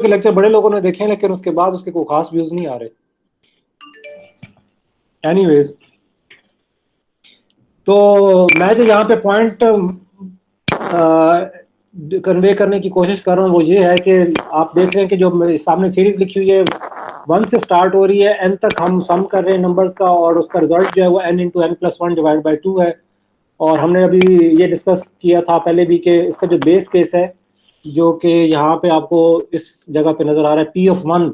के लेक्चर बड़े लोगों ने देखे हैं, लेकिन उसके बाद उसके कोई खास व्यूज नहीं आ रहे। एनीवेज, तो मैं जो यहाँ पे पॉइंट कन्वे करने की कोशिश कर रहा हूँ वो ये है कि आप देख रहे हैं कि जो सामने सीरीज लिखी हुई है 1 से स्टार्ट हो रही है, n तक हम सम कर रहे हैं नंबर्स का, और उसका रिजल्ट जो है वो n into n+1 divide by 2 है। और हमने अभी ये डिस्कस किया था पहले भी कि इसका जो बेस केस है, जो कि यहाँ पे आपको इस जगह पे नजर आ रहा है P(1),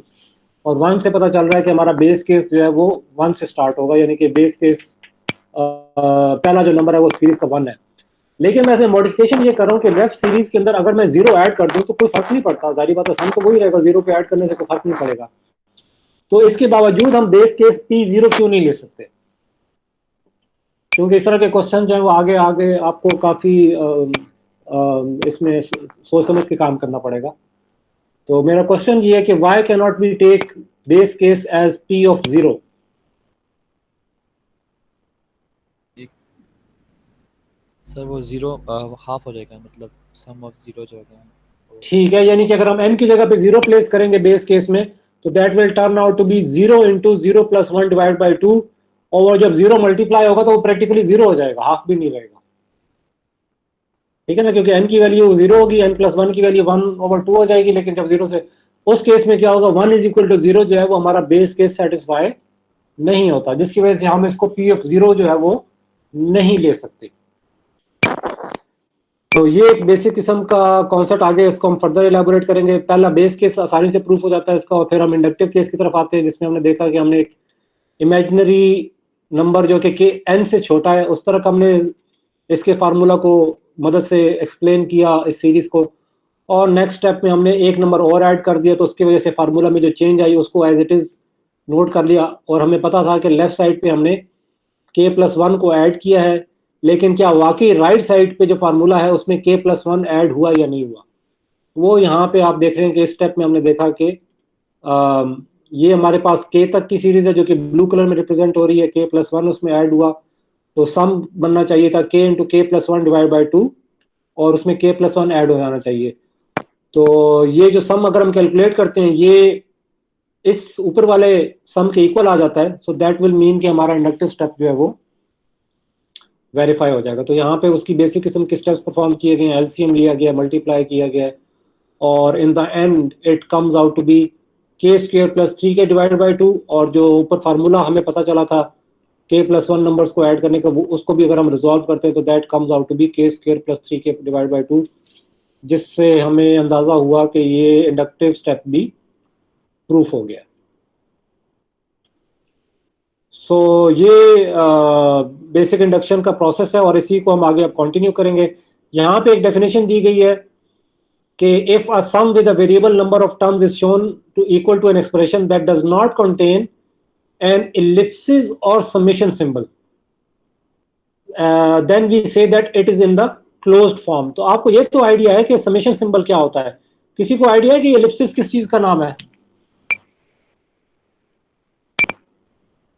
और 1 से पता चल रहा है कि हमारा बेस केस जो है वो 1 से स्टार्ट होगा, यानी कि बेस केस पहला जो नंबर है वो सीरीज का 1 है। लेकिन मैं इसमें मॉडिफिकेशन ये कर रहा हूँ कि लेफ्ट सीरीज के अंदर अगर मैं 0 ऐड कर दूँ तो कोई फर्क नहीं पड़ता, जारी बात है, सम तो वही रहेगा, 0 पे ऐड करने से कोई फर्क नहीं पड़ेगा। तो इसके बावजूद हम बेस केस P0 क्यों नहीं ले सकते? क्योंकि इस तरह के क्वेश्चन जो है वो आगे आगे आपको काफ़ी इसमें सोच समझ के काम करना पड़ेगा। तो मेरा क्वेश्चन ये है कि why can not we take base case as P(0)? Sir वो 0 हाफ हो जाएगा, मतलब सम ऑफ 0 जो होगा। ठीक है, यानी कि अगर हम n की जगह पे 0 प्लेस करेंगे बेस केस में, तो that will turn out to be 0 into 0+1 divide by 2, और जब 0 मल्टीप्लाई होगा तो वो प्रैक्टिकली 0 हो जाएगा, हाफ भी नहीं रहेगा। ठीक है ना, क्योंकि n की वैल्यू 0 होगी, n+1 की वैल्यू 1/2 हो जाएगी, लेकिन जब 0 से, उस केस में क्या होगा, 1 इज इक्वल टू 0 जो है वो हमारा बेस केस सेटिस्फाई नहीं होता, जिसकी वजह से हम इसको P(0) जो है वो नहीं ले सकते। तो ये एक बेसिक किस्म का कॉन्सेप्ट, आगे इसको हम फर्दर इलेबोरेट करेंगे। पहला बेस केस आसानी से प्रूफ हो जाता है इसका, और फिर हम इंडक्टिव केस की तरफ आते हैं, जिसमें हमने देखा कि हमने एक इमेजिनरी नंबर जो कि n से छोटा है, उस तरह का हमने इसके फार्मूला को मदद से एक्सप्लेन किया इस सीरीज को। और नेक्स्ट स्टेप में हमने एक नंबर और ऐड कर दिया, तो उसकी वजह से फार्मूला में जो चेंज आई उसको एज इट इज़ नोट कर लिया, और हमें पता था कि लेफ्ट साइड पे हमने k+1 को ऐड किया है, लेकिन क्या वाकई राइट साइड पे जो फार्मूला है उसमें k+1 ऐड हुआ या नहीं हुआ? वो यहाँ पे आप देख रहे हैं कि इस स्टेप में हमने देखा कि ये हमारे पास k तक की सीरीज है जो कि ब्लू कलर में रिप्रेजेंट हो रही है, k+1 उसमें ऐड हुआ, तो सम बनना चाहिए था k into k+1 divide by 2, और उसमें k+1 ऐड हो जाना चाहिए। तो ये जो सम अगर हम कैलकुलेट करते हैं ये इस ऊपर वाले सम के इक्वल आ जाता है, सो दैट विल मीन कि हमारा इंडक्टिव स्टेप जो है वो वेरीफाई हो जाएगा। तो यहाँ पे उसकी बेसिक किस्म के स्टेप्स परफॉर्म किए गए, एलसीएम लिया गया, मल्टीप्लाई किया गया, और in the end it comes out to be k² + 3k divided by 2, और जो ऊपर फार्मूला हमें पता चला था k+1 नंबर्स को ऐड करने का, उसको भी अगर हम रिजॉल्व करते हैं तो that comes out to be k² + 3k divided by 2, जिससे हमें अंदाजा हुआ कि ये इंडक्टिव स्टेप भी प्रूफ हो गया। सो ये बेसिक इंडक्शन का प्रोसेस है, और इसी को हम आगे अब कंटिन्यू करेंगे। यहाँ पे एक डेफिनेशन दी गई है कि if a sum with a variable number of terms is shown to equal to an expression that does not contain an ellipsis और summation symbol, then we say that it is in the closed form. तो आपको ये तो idea है कि summation symbol क्या होता है? किसी को आइडिया है कि इलिप्सिस किस चीज का नाम है?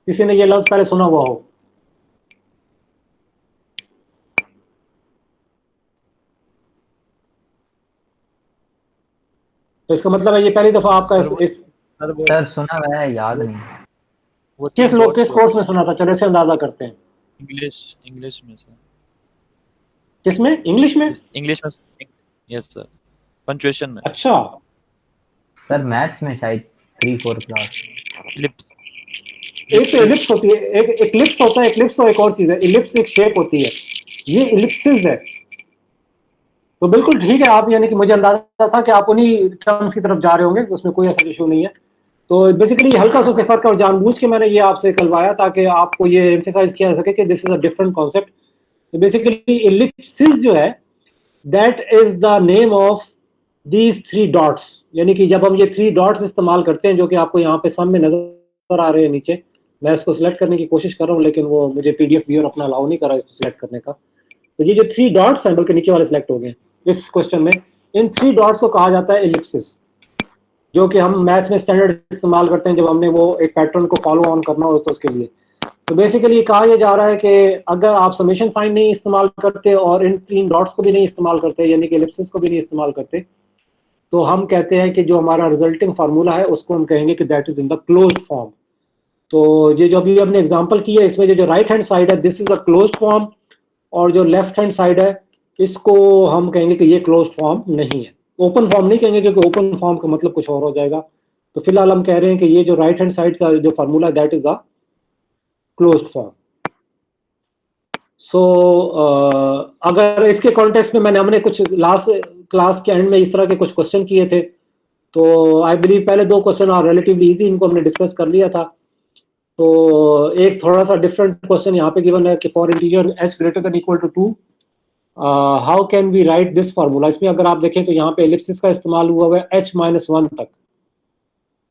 किसी ने ये लफ्ज पहले सुना हुआ हो? तो इसका मतलब है ये पहली दफा आपका इस सर सुना हुआ है, याद नहीं। वो किस 3 लोग डॉट्स किस कोर्स में सुना था? चलो इसे अंदाजा करते हैं। इंग्लिश में सर। किसमें? इंग्लिश में? इंग्लिश में, यस सर, पंक्चुएशन में। अच्छा सर मैथ्स में शायद 3-4 क्लास। इलिप्स, एक तो इलिप्स होती है, एक इक्लिप्स होता है, इक्लिप्स तो एक और चीज है, इलिप्स एक शेप होती है, ये इलिप्सिस है। तो बिल्कुल ठीक है, आप यानी कि मुझे अंदाजा था कि आप उन्हीं टर्म्स की तरफ जा रहे होंगे, उसमें कोई ऐसा इशू नहीं है। तो बेसिकली हल्का सा फर्क है, और जानबूझ के मैंने ये आपसे करवाया ताकि आपको ये एम्फेसाइज किया जा सके कि this is a different concept. तो बेसिकली इलिप्सिस जो है that is the name of these 3 dots, यानी कि जब हम ये 3 डॉट्स इस्तेमाल करते हैं जो कि आपको यहाँ पे सामने नजर आ रहे हैं नीचे, मैं इसको सिलेक्ट करने की कोशिश कर रहा हूँ लेकिन वो मुझे पीडीएफ व्यूअर अपना अलाउ नहीं कर रहा इसको सिलेक्ट करने का। तो ये जो 3 डॉट्स हैं, बल्कि नीचे वाले सिलेक्ट हो गए इस क्वेश्चन में, इन 3 डॉट्स को कहा जाता है इलिप्सिस, जो कि हम मैथ में स्टैंडर्ड इस्तेमाल करते हैं जब हमने वो एक पैटर्न को फॉलो ऑन करना हो तो उसके लिए। तो बेसिकली कहा यह जा रहा है कि अगर आप समेशन साइन नहीं इस्तेमाल करते और इन 3 डॉट्स को भी नहीं इस्तेमाल करते, यानी कि एलिप्सिस को भी नहीं इस्तेमाल करते, तो हम कहते हैं कि जो हमारा रिजल्टिंग फार्मूला है उसको हम कहेंगे कि that is in the closed form. तो ये जो अभी हमने एग्जांपल की है इसमें जो राइट हैंड साइड है this is a closed form, और जो लेफ्ट हैंड साइड है इसको हम कहेंगे कि ये क्लोज्ड फॉर्म नहीं है। ओपन फॉर्म नहीं कहेंगे क्योंकि ओपन फॉर्म का मतलब कुछ और हो जाएगा। तो फिलहाल हम कह रहे हैं कि ये जो राइट हैंड साइड का जो formula that is a closed form. So अगर इसके कॉन्टेक्स्ट में हमने कुछ लास्ट क्लास के एंड में इस तरह के कुछ क्वेश्चन किए थे, तो आई बिलीव पहले दो क्वेश्चन आर रिलेटिवली इजी, इनको हमने डिस्कस कर लिया था। तो एक थोड़ा सा डिफरेंट क्वेश्चन यहाँ पे गिवन है कि for integer h greater than equal to 2 how can we write this formula. इसमें अगर आप देखें तो यहाँ पे एलिप्सिस का इस्तेमाल हुआ हुआ है h-1 तक।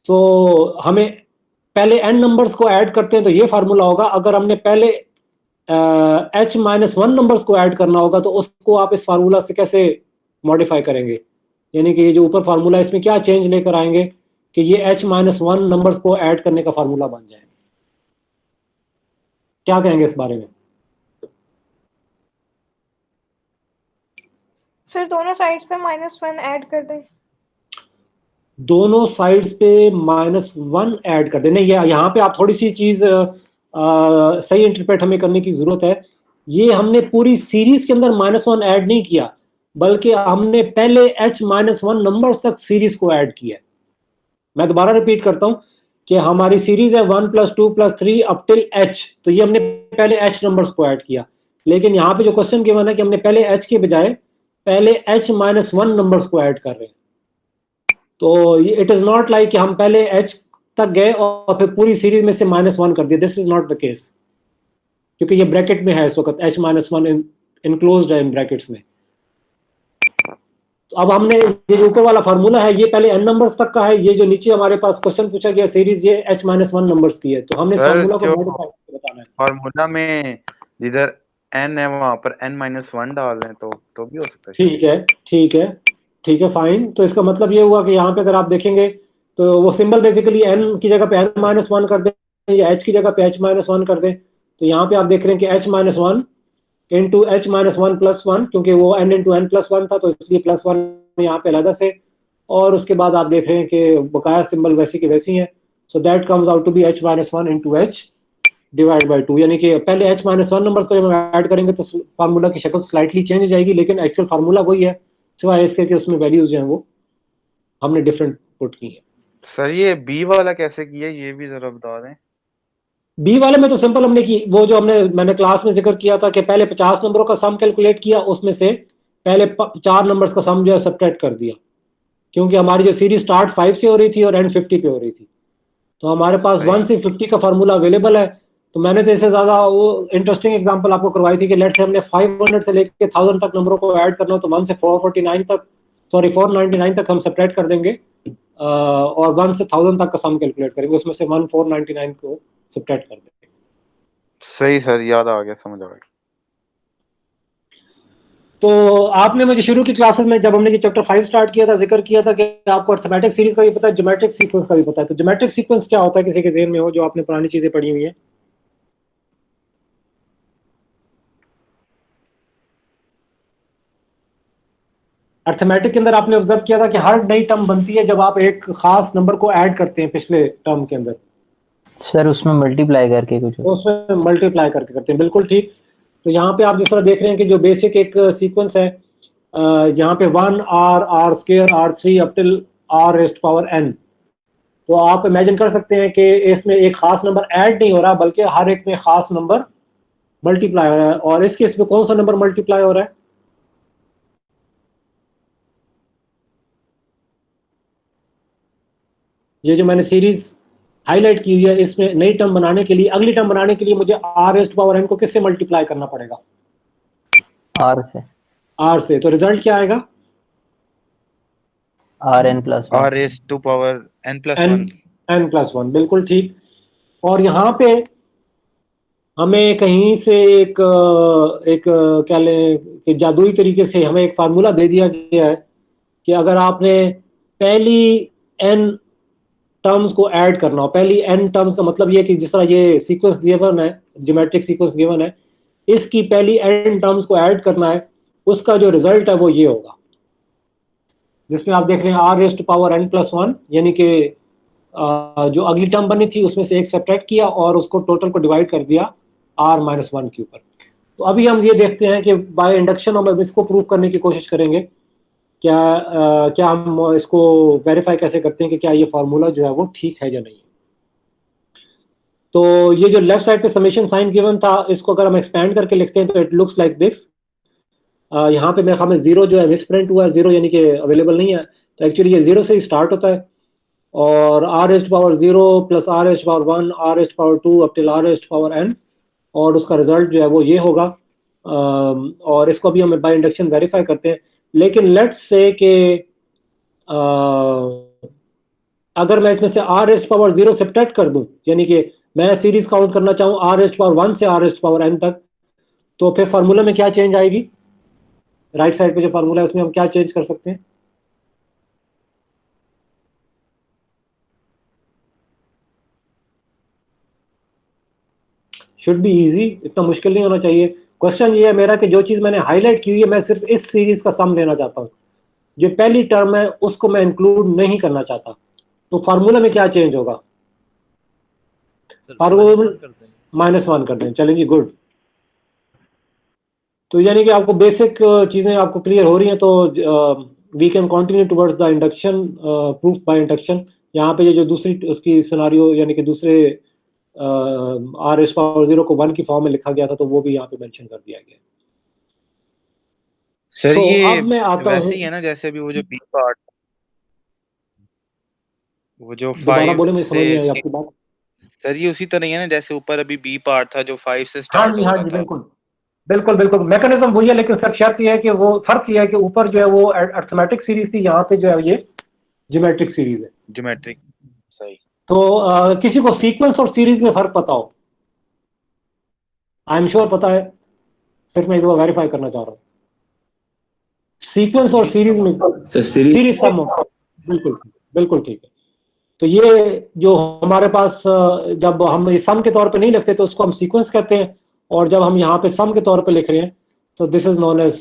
तो हमें पहले n नंबर्स को ऐड करते हैं तो ये फार्मूला होगा। अगर हमने पहले h-1 नंबर्स को ऐड करना होगा तो उसको आप इस फार्मूला से कैसे मॉडिफाई करेंगे, यानी कि ये जो ऊपर फार्मूला है इसमें क्या चेंज लेकर आएंगे कि ये h-1 नंबर्स को ऐड करने का फार्मूला बन जाए। क्या कहेंगे इस बारे में? सर दोनों साइड्स पे -1 ऐड कर दें। दोनों साइड्स पे -1 ऐड कर देने, यहाँ पे आप थोड़ी सी चीज सही इंटरप्रेट हमें करने की जरूरत है। ये हमने पूरी सीरीज के अंदर -1 ऐड नहीं किया, बल्कि हमने पहले h-1 नंबर्स तक सीरीज को ऐड किया। मैं दोबारा रिपीट करता हूं कि हमारी सीरीज है 1 + 2 + 3 अप टिल h, तो ये हमने पहले h नंबर्स को ऐड किया। लेकिन यहाँ पे जो क्वेश्चन गिवन है कि हमने पहले h के बजाय पहले h-1 नंबर्स को ऐड कर रहे हैं। तो इट इज नॉट लाइक कि हम पहले h तक गए और फिर पूरी सीरीज में से -1 कर दिया, this is not the case, क्योंकि ये ब्रैकेट में है इस वक्त h-1 इनक्लोज्ड है इन ब्रैकेट्स में। तो अब हमने ये जो ऊपर वाला फार्मूला है ये पहले n नंबर्स तक का है, ये जो नीचे हमारे पास क्वेश्चन पूछा गया सीरीज ये h-1 नंबर्स की है। तो हमने इस फार्मूला को मॉडिफाई करके बताना है। फार्मूला में जिधर n है वहां पर n-1 डाल दें तो भी हो सकता है। ठीक है, ठीक है, ठीक है, फाइन। तो इसका मतलब ये हुआ कि यहाँ पे अगर आप देखेंगे तो वो सिंबल बेसिकली n की जगह पे n-1 कर दें या h की जगह पे h-1 कर दें। तो यहाँ पे आप देख रहे हैं कि h-1 इंटू h-1 + 1, क्योंकि वो n इंटू n + 1 था तो इसलिए +1 यहाँ पे अलग से, और उसके बाद आप देख रहे हैं कि बकाया सिंबल वैसी की वैसी है। So that comes out to be h-1 into h divide by 2, यानी कि पहले h-1 नंबर्स को जब हम ऐड करेंगे तो फार्मूला की शक्ल स्लाइटली चेंज हो जाएगी, लेकिन एक्चुअल फार्मूला वही है, सिवाय इसके कि उसमें वैल्यूज जो हैं वो हमने डिफरेंट पुट की है। सर ये b वाला कैसे किया ये भी जरा बता दें। बी वाले में तो सिंपल हमने की, वो जो मैंने क्लास में जिक्र किया था कि पहले 50 नंबरों का सम कैलकुलेट किया, उसमें से पहले 4 नंबर्स का सम जो है सब्ट्रैक्ट कर दिया, क्योंकि हमारी जो सीरीज स्टार्ट 5 से हो रही थी और एंड 50 पे हो रही थी। तो हमारे पास 1 से 50 का फार्मूला अवेलेबल है। तो मैंने तो इससे ज्यादा वो इंटरेस्टिंग एग्जांपल आपको करवाई थी कि लेट्स से हमने 500 से लेकर 1000 तक नंबरों को ऐड करना हो तो 1 से 499 तक हम सब्ट्रैक्ट कर देंगे, और 1 से 1000 तक का सम कैलकुलेट करेंगे, उसमें से 1499 को सब्ट्रैक्ट कर देंगे। सही सर, याद आ गया, समझ आ गया। तो आपने मुझे शुरू की क्लासेस में जब हमने ये चैप्टर 5 स्टार्ट किया था जिक्र किया था कि आपको अर्थमेटिक सीरीज का भी पता है, ज्योमेट्रिक सीक्वेंस का भी पता है। तो ज्योमेट्रिक सीक्वेंस क्या होता है, किसी के ज़हन में हो जो आपने पुरानी चीजें पढ़ी हुई हैं? अर्थमेटिक के अंदर आपने ऑब्जर्व किया था कि हर नई टर्म बनती है जब आप एक खास नंबर को ऐड करते हैं पिछले टर्म के अंदर। सर उसमें मल्टीप्लाई करके कुछ तो उसमें मल्टीप्लाई करके करते हैं, बिल्कुल ठीक। तो यहाँ पे आप जिस तरह देख रहे हैं कि जो बेसिक एक सीक्वेंस है, यहाँ पे 1 r² r3 up till r⁻n, तो आप इमेजिन कर सकते हैं कि इसमें एक खास नंबर ऐड नहीं हो रहा बल्कि हर एक में खास नंबर मल्टीप्लाई हो रहा है। और इस केस में कौन सा नंबर मल्टीप्लाई हो रहा है? ये जो मैंने सीरीज हाईलाइट की हुई है, इसमें नई टर्म बनाने के लिए, अगली टर्म बनाने के लिए मुझे r⁻n को किससे मल्टीप्लाई करना पड़ेगा? r से। r से। तो रिजल्ट क्या आएगा? rn + 1 r⁻n+1 बिल्कुल ठीक। और यहाँ पे हमें कहीं से एक क्या लें कि जादुई तरीके से हमें एक फार्मूला दे दिया गया है कि अगर आपने पहली n टर्म्स को ऐड करना हो, पहली n टर्म्स का मतलब ये कि जिस तरह ये सीक्वेंस गिवन है, ज्योमेट्रिक सीक्वेंस गिवन है, इसकी पहली n टर्म्स को ऐड करना है, उसका जो रिजल्ट है वो ये होगा। जिसमें आप देख रहे हैं r raised power n plus one, यानी कि जो अगली टर्म बनी थी उसमें से एक सब्ट्रैक्ट किया और उसको टोटल को डिवाइड कर दिया आर माइनस वन के ऊपर। तो अभी हम ये देखते हैं कि बाय इंडक्शन हम इसको प्रूव करने की कोशिश करेंगे। क्या हम इसको वेरीफाई कैसे करते हैं कि क्या ये फार्मूला जो है वो ठीक है या नहीं। तो ये जो लेफ्ट साइड पे समेशन साइन गिवन था, इसको अगर हम एक्सपैंड करके लिखते हैं तो इट लुक्स लाइक दिस। यहाँ पे मेरे ख्याल में जीरो जो है मिसप्रिंट हुआ है, जीरो यानी कि अवेलेबल नहीं है, तो एक्चुअली ये जीरो से ही स्टार्ट होता है और आर एस्ट पावर जीरो प्लस आर एस्ट पावर वन आर एस्ट power two up till r एस्ट पावर एन, और उसका रिजल्ट जो है वो ये होगा। और इसको भी हम बाय इंडक्शन वेरीफाई करते हैं। लेकिन लेट्स से कि अगर मैं इसमें से आर एस्ट पावर जीरो सब्ट्रैक्ट कर दूं, यानी कि मैं सीरीज काउंट करना चाहूं आर एस्ट पावर वन से आर एस्ट पावर एन तक, तो फिर फार्मूला में क्या चेंज आएगी? राइट साइड पे जो फार्मूला है उसमें हम क्या चेंज कर सकते हैं? शुड बी इजी, इतना मुश्किल नहीं होना चाहिए। क्वेश्चन ये है मेरा कि जो चीज मैंने हाईलाइट की हुई है मैं सिर्फ इस सीरीज का सम लेना चाहता हूं, जो पहली टर्म है उसको मैं इंक्लूड नहीं करना चाहता। तो फार्मूला में क्या चेंज होगा? फार्मूला माइनस वन कर दें, चलेंगे, गुड। तो यानी कि आपको बेसिक चीजें आपको क्लियर हो रही हैं, तो we can continue towards the induction proof by induction. यहाँ पे ये जो दूसरी उसकी सिनारियो यानी कि दूसरे आर एस पावर जीरो को वन की फॉर्म में लिखा गया था, तो वो भी यहाँ पे मेंशन कर दिया गया। सर So, ये अब मैं आता वैसे हूँ, ही है ना जैसे अभी वो जो बी पार्ट, वो जो दोबारा 5 बोले, मुझे समझ नहीं आई से, आपकी बात। सर ये उसी तरह ही है ना जैसे ऊपर अभी बी पार्ट था जो 5 से हाँ स्टार्ट जी, हो हाँ रहा जी, था। बिल्कुल बिल्कुल बिल्कुल, मैकेनिज्म वही है, लेकिन सर शर्त ये है कि वो फर्क ये है कि ऊपर जो है वो अर्थमेटिक सीरीज थी, यहाँ पे जो है ये ज्योमेट्रिक सीरीज है। ज्योमेट्रिक, सही। तो किसी को सीक्वेंस और सीरीज में फर्क पता हो? आई एम श्योर पता है, सिर्फ मैं एक बार वेरीफाई करना चाह रहा हूँ। सीक्वेंस और सीरीज में सीरीज सम होगा, बिल्कुल बिल्कुल ठीक है। तो ये जो हमारे पास जब हम ये सम के तौर पे नहीं लिखते तो उसको हम सीक्वेंस कहते हैं, और जब हम यहाँ पे सम के तौर पे लिख रहे हैं तो this is known as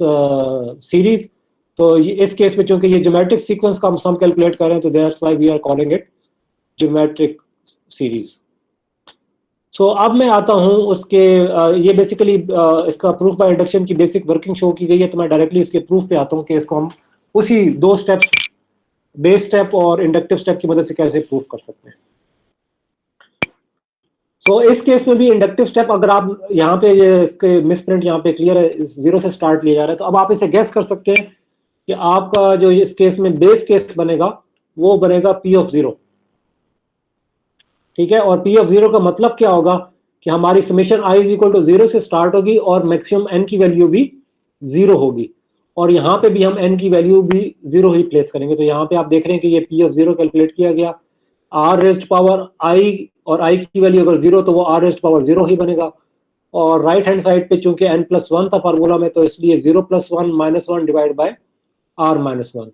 series. तो इस केस में चूंकि ये ज्योमेट्रिक सीक्वेंस का हम सम कैलकुलेट कर रहे हैं, तो that's why we are calling it geometric series. So अब मैं आता हूँ उसके ये बेसिकली इसका प्रूफ बाय इंडक्शन की बेसिक वर्किंग शो की गई है, तो मैं डायरेक्टली इसके प्रूफ पे आता हूँ कि इसको हम उसी दो स्टेप्स, बेस स्टेप और इंडक्टिव स्टेप की मदद से कैसे प्रूफ कर सकते हैं। तो इस केस में भी इंडक्टिव स्टेप, अगर आप यहाँ पे ये इसके मिसप्रिंट यहाँ पे क्लियर है, जीरो से स्टार्ट लिया जा रहा है, तो अब आप इसे गेस कर सकते हैं कि आपका जो इस केस में बेस केस बनेगा वो बनेगा पी ऑफ जीरो, ठीक है। और पी ऑफ जीरो का मतलब क्या होगा कि हमारी summation i is equal to zero से स्टार्ट होगी और मैक्सिमम एन की वैल्यू भी जीरो होगी, और यहाँ पे भी हम एन की वैल्यू भी जीरो ही प्लेस करेंगे। तो यहाँ पे आप देख रहे हैं कि ये पी ऑफ जीरो कैलकुलेट किया गया, आर रेस्ट पावर आई, और आई की वैल्यू अगर जीरो तो वो आर रेस्ट पावर जीरो ही बनेगा। और राइट हैंड साइड पे चूंकि एन प्लस वन था फार्मूला में, तो इसलिए zero plus one minus one divide by r minus one.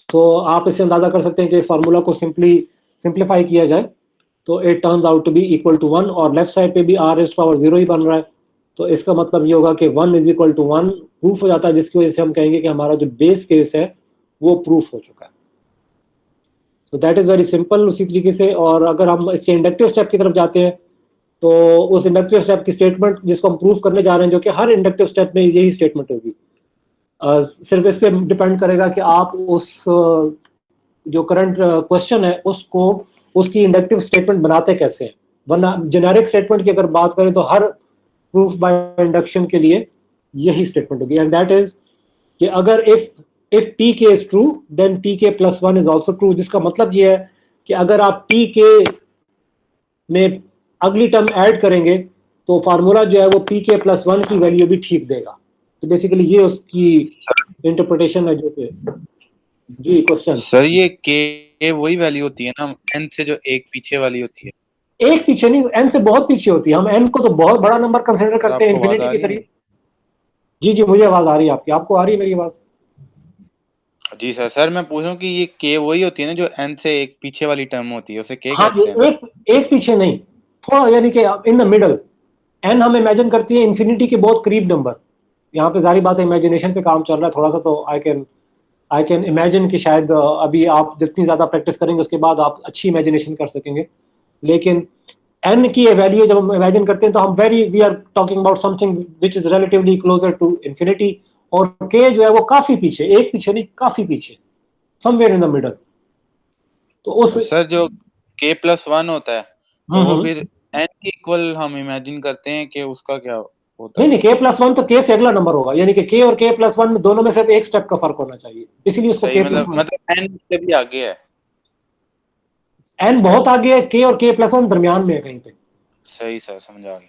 तो आप इससे अंदाजा कर सकते हैं कि इस फार्मूला को सिंप्लीफाई किया जाए तो it turns out to be equal to one, और लेफ्ट साइड पे भी आर रेस्ट पावर जीरो ही बन रहा है, तो इसका मतलब ये होगा कि one is equal to one proof हो जाता है, जिसकी वजह से हम कहेंगे कि हमारा जो बेस केस है वो प्रूफ हो चुका है। तो दैट इज वेरी सिंपल उसी तरीके से। और अगर हम इसके इंडक्टिव स्टेप की तरफ जाते हैं तो उस इंडक्टिव स्टेप की स्टेटमेंट जिसको हम प्रूफ करने जा रहे हैं, जो कि हर इंडक्टिव स्टेप में यही स्टेटमेंट होगी, सिर्फ इस पर डिपेंड करेगा कि आप उस जो करंट क्वेश्चन है उसको उसकी इंडक्टिव स्टेटमेंट बनाते कैसे हैं। वरना जेनेरिक स्टेटमेंट की अगर बात करें तो हर प्रूफ बाय इंडक्शन के लिए यही स्टेटमेंट होगी, एंड दैट इज कि अगर इफ टी के इज ट्रू देन टी के plus one is also true, जिसका मतलब ये है कि अगर आप टी के में अगली टर्म ऐड करेंगे तो फार्मूला जो है वो पी के प्लस वन की वैल्यू भी ठीक देगा। तो बेसिकली ये उसकी इंटरप्रिटेशन है जो कि जी क्वेश्चन। सर ये के वही वैल्यू होती है ना एन से जो एक पीछे वाली होती है? एक पीछे नहीं, एन से बहुत पीछे होती है। हम एन को तो बहुत बड़ा नंबर कंसिडर करते हैं, इन्फिनिटी की करीब। जी जी, मुझे आवाज आ रही है आपकी, आपको आ रही है मेरी आवाज? जी सर। सर मैं पूछ रहा हूँ कि ये के वही होती है ना जो एन से एक पीछे वाली टर्म होती है, उसे के हाँ, कहते हैं? एक पीछे नहीं, थोड़ा यानी कि इन द मिडल। एन हम इमेजिन करती है इन्फिनिटी के बहुत करीब नंबर। यहाँ पे जारी बात है इमेजिनेशन पे काम चल रहा है थोड़ा सा, तो I can I can imagine कि शायद अभी आप जितनी ज़्यादा प्रैक्टिस करेंगे उसके बाद आप अच्छी इमेजिनेशन कर सकेंगे। लेकिन n की वैल्यू जब हम इमेजिन करते हैं तो हम we are talking about something which is relatively closer to infinity, और k जो है वो काफ़ी पीछे, एक पीछे नहीं काफ़ी पीछे, समवेयर इन द मिडल। तो उस तो सर जो k+1 होता है तो वो हम्म। फिर n के इक्वल हम इमेजिन करते हैं कि उसका क्या होता नहीं है? नहीं, k+1 तो k से अगला नंबर होगा, यानी कि k और k+1 में दोनों में सिर्फ एक स्टेप का फर्क होना चाहिए, इसीलिए उसको सही, k+1। मतलब n से भी आगे है। n बहुत आगे है, k और k+1 दरमियान में है कहीं पे। सही सर, समझ आ गया।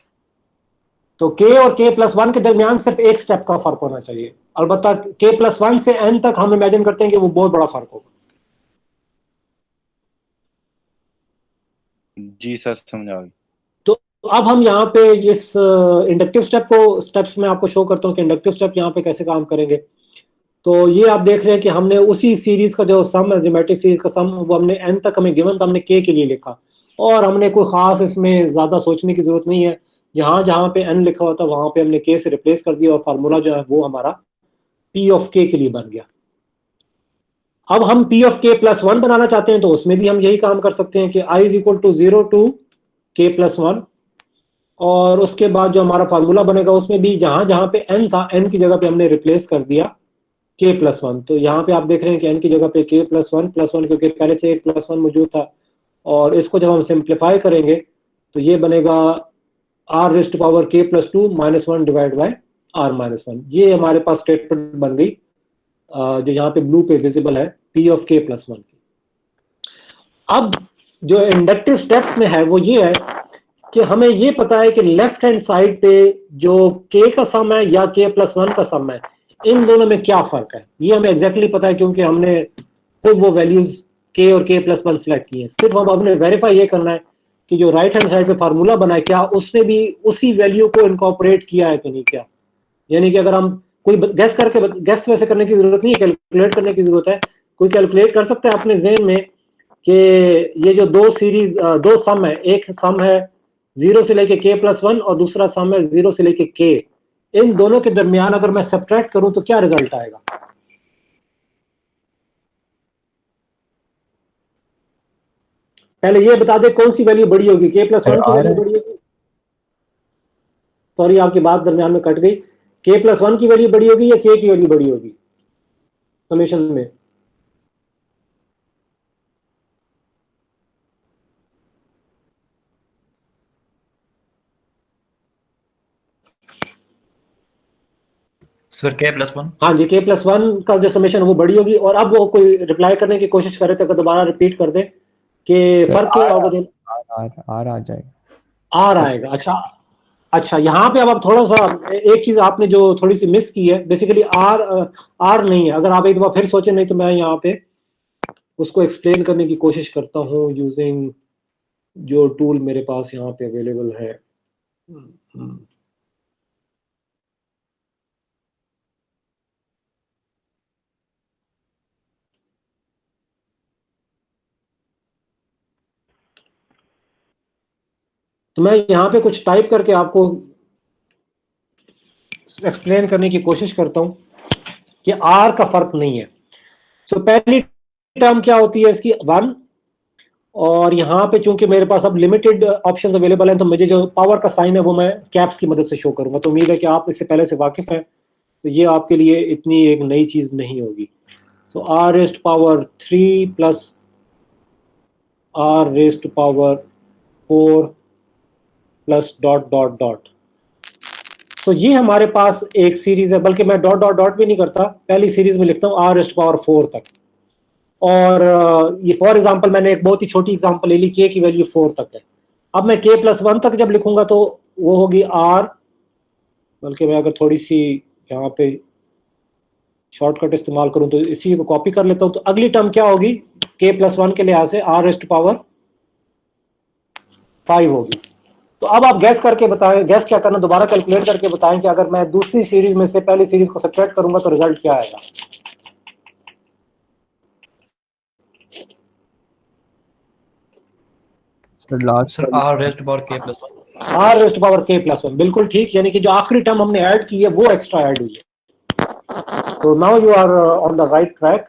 तो k और k+1 के दरमियान सिर्फ एक स्टेप का फर्क होना चाहिए। अलबत्ता k+1 से n तक हम इमेजिन करते हैं कि वो बहुत बड़ा फर्क होगा। जी सर, समझ आ गया। तो अब हम यहाँ पे इस इंडक्टिव स्टेप्स में आपको शो करता हूँ कि इंडक्टिव स्टेप यहाँ पे कैसे काम करेंगे। तो ये आप देख रहे हैं कि हमने उसी सीरीज का जो सम है, ज्योमेट्रिक सीरीज का सम, वो हमने n तक हमें गिवन था, हमने k के लिए लिखा, और हमने कोई खास इसमें ज्यादा सोचने की जरूरत नहीं है। जहां जहां पे n लिखा हुआ था वहां पे हमने k से रिप्लेस कर दिया और फार्मूला जो है वो हमारा p ऑफ k के लिए बन गया। अब हम p ऑफ k+1 बनाना चाहते हैं तो उसमें भी हम यही काम कर सकते हैं कि i is equal to 0 to k+1, और उसके बाद जो हमारा फार्मूला बनेगा उसमें भी जहां जहां पे n था, n की जगह पे हमने रिप्लेस कर दिया k+1। तो यहाँ पे आप देख रहे हैं कि n की जगह पे k+1 क्योंकि पहले से एक +1 मौजूद था, और इसको जब हम सिंप्लीफाई करेंगे तो ये बनेगा r⁻k+2 -1 डिवाइड बाय r-1। ये हमारे पास स्टेटमेंट बन गई जो यहाँ पे ब्लू पे विजिबल है p ऑफ k+1 की। अब जो इंडक्टिव स्टेप में है वो ये है कि हमें ये पता है कि लेफ्ट हैंड साइड पे जो k का सम है या k+1 का सम है, इन दोनों में क्या फर्क है ये हमें एग्जैक्टली पता है, क्योंकि हमने खुद वो वैल्यूज k और k+1 सिलेक्ट की है। सिर्फ हम अपने वेरीफाई ये करना है कि जो राइट हैंड साइड पे फार्मूला बना है क्या उसने भी उसी वैल्यू को इनकॉर्पोरेट किया है कि नहीं किया। यानी कि अगर हम कोई गेस वैसे करने की जरूरत नहीं है, कैलकुलेट करने की जरूरत है। कोई कैलकुलेट कर सकता है अपने ज़हन में कि ये जो दो सम है, एक सम है 0 से लेके k+1 और दूसरा सम है 0 से लेके k, इन दोनों के दरमियान अगर मैं सब्ट्रैक्ट करूं तो क्या रिजल्ट आएगा। पहले ये बता दे कौन सी वैल्यू बड़ी होगी, k+1 की वैल्यू बड़ी होगी, सॉरी आपकी बात दरमियान में कट गई, k+1 की वैल्यू बड़ी होगी या k की वैल्यू बड़ी होगी समेशन में। Sir k+1। हाँ जी, k+1 का जो समेशन वो बड़ी होगी। और अब वो कोई रिप्लाई करने की कोशिश करे तो दोबारा रिपीट कर दे कि फर्क क्या होगा दोनों। आर आ जाएगा। आर आएगा, अच्छा अच्छा। यहाँ पे अब आप थोड़ा सा एक चीज आपने जो थोड़ी सी मिस की है, बेसिकली आर नहीं है। अगर आप एक दफा फिर सोचें, नहीं तो मैं यहाँ पे उसको एक्सप्लेन करने की कोशिश करता हूँ यूजिंग जो टूल मेरे पास यहाँ पे अवेलेबल है। तो मैं यहाँ पे कुछ टाइप करके आपको एक्सप्लेन करने की कोशिश करता हूँ कि आर का फर्क नहीं है। सो पहली टर्म क्या होती है इसकी 1, और यहाँ पे चूंकि मेरे पास अब लिमिटेड ऑप्शंस अवेलेबल हैं तो मुझे जो पावर का साइन है वो मैं कैप्स की मदद से शो करूंगा। तो उम्मीद है कि आप इससे पहले से वाकिफ हैं, तो ये आपके लिए इतनी एक नई चीज नहीं होगी। तो r⁻³ plus r⁻⁴ plus dot dot dot. तो ये हमारे पास एक सीरीज है, बल्कि मैं डॉट डॉट डॉट भी नहीं करता, पहली सीरीज में लिखता हूँ r⁻⁴ तक। और ये फॉर एग्जांपल मैंने एक बहुत ही छोटी एग्जांपल ले ली, k की वैल्यू 4 तक है। अब मैं k+1 तक जब लिखूंगा तो वो होगी r, बल्कि मैं अगर थोड़ी सी यहाँ पे शॉर्टकट इस्तेमाल करूं तो इसी को कॉपी कर लेता हूं। तो अगली टर्म क्या होगी k+1 के लिहाज से r⁻⁵ होगी। तो अब आप गैस करके बताएं, गैस क्या करना, दोबारा कैलकुलेट करके बताएं कि अगर मैं दूसरी सीरीज में से पहली सीरीज को सब्ट्रैक्ट करूंगा तो रिजल्ट क्या आएगा। Sir r⁻k+1। r⁻k+1 बिल्कुल ठीक, यानी कि जो आखिरी टर्म हमने ऐड की है वो एक्स्ट्रा ऐड हुई है। तो now you are on the right track.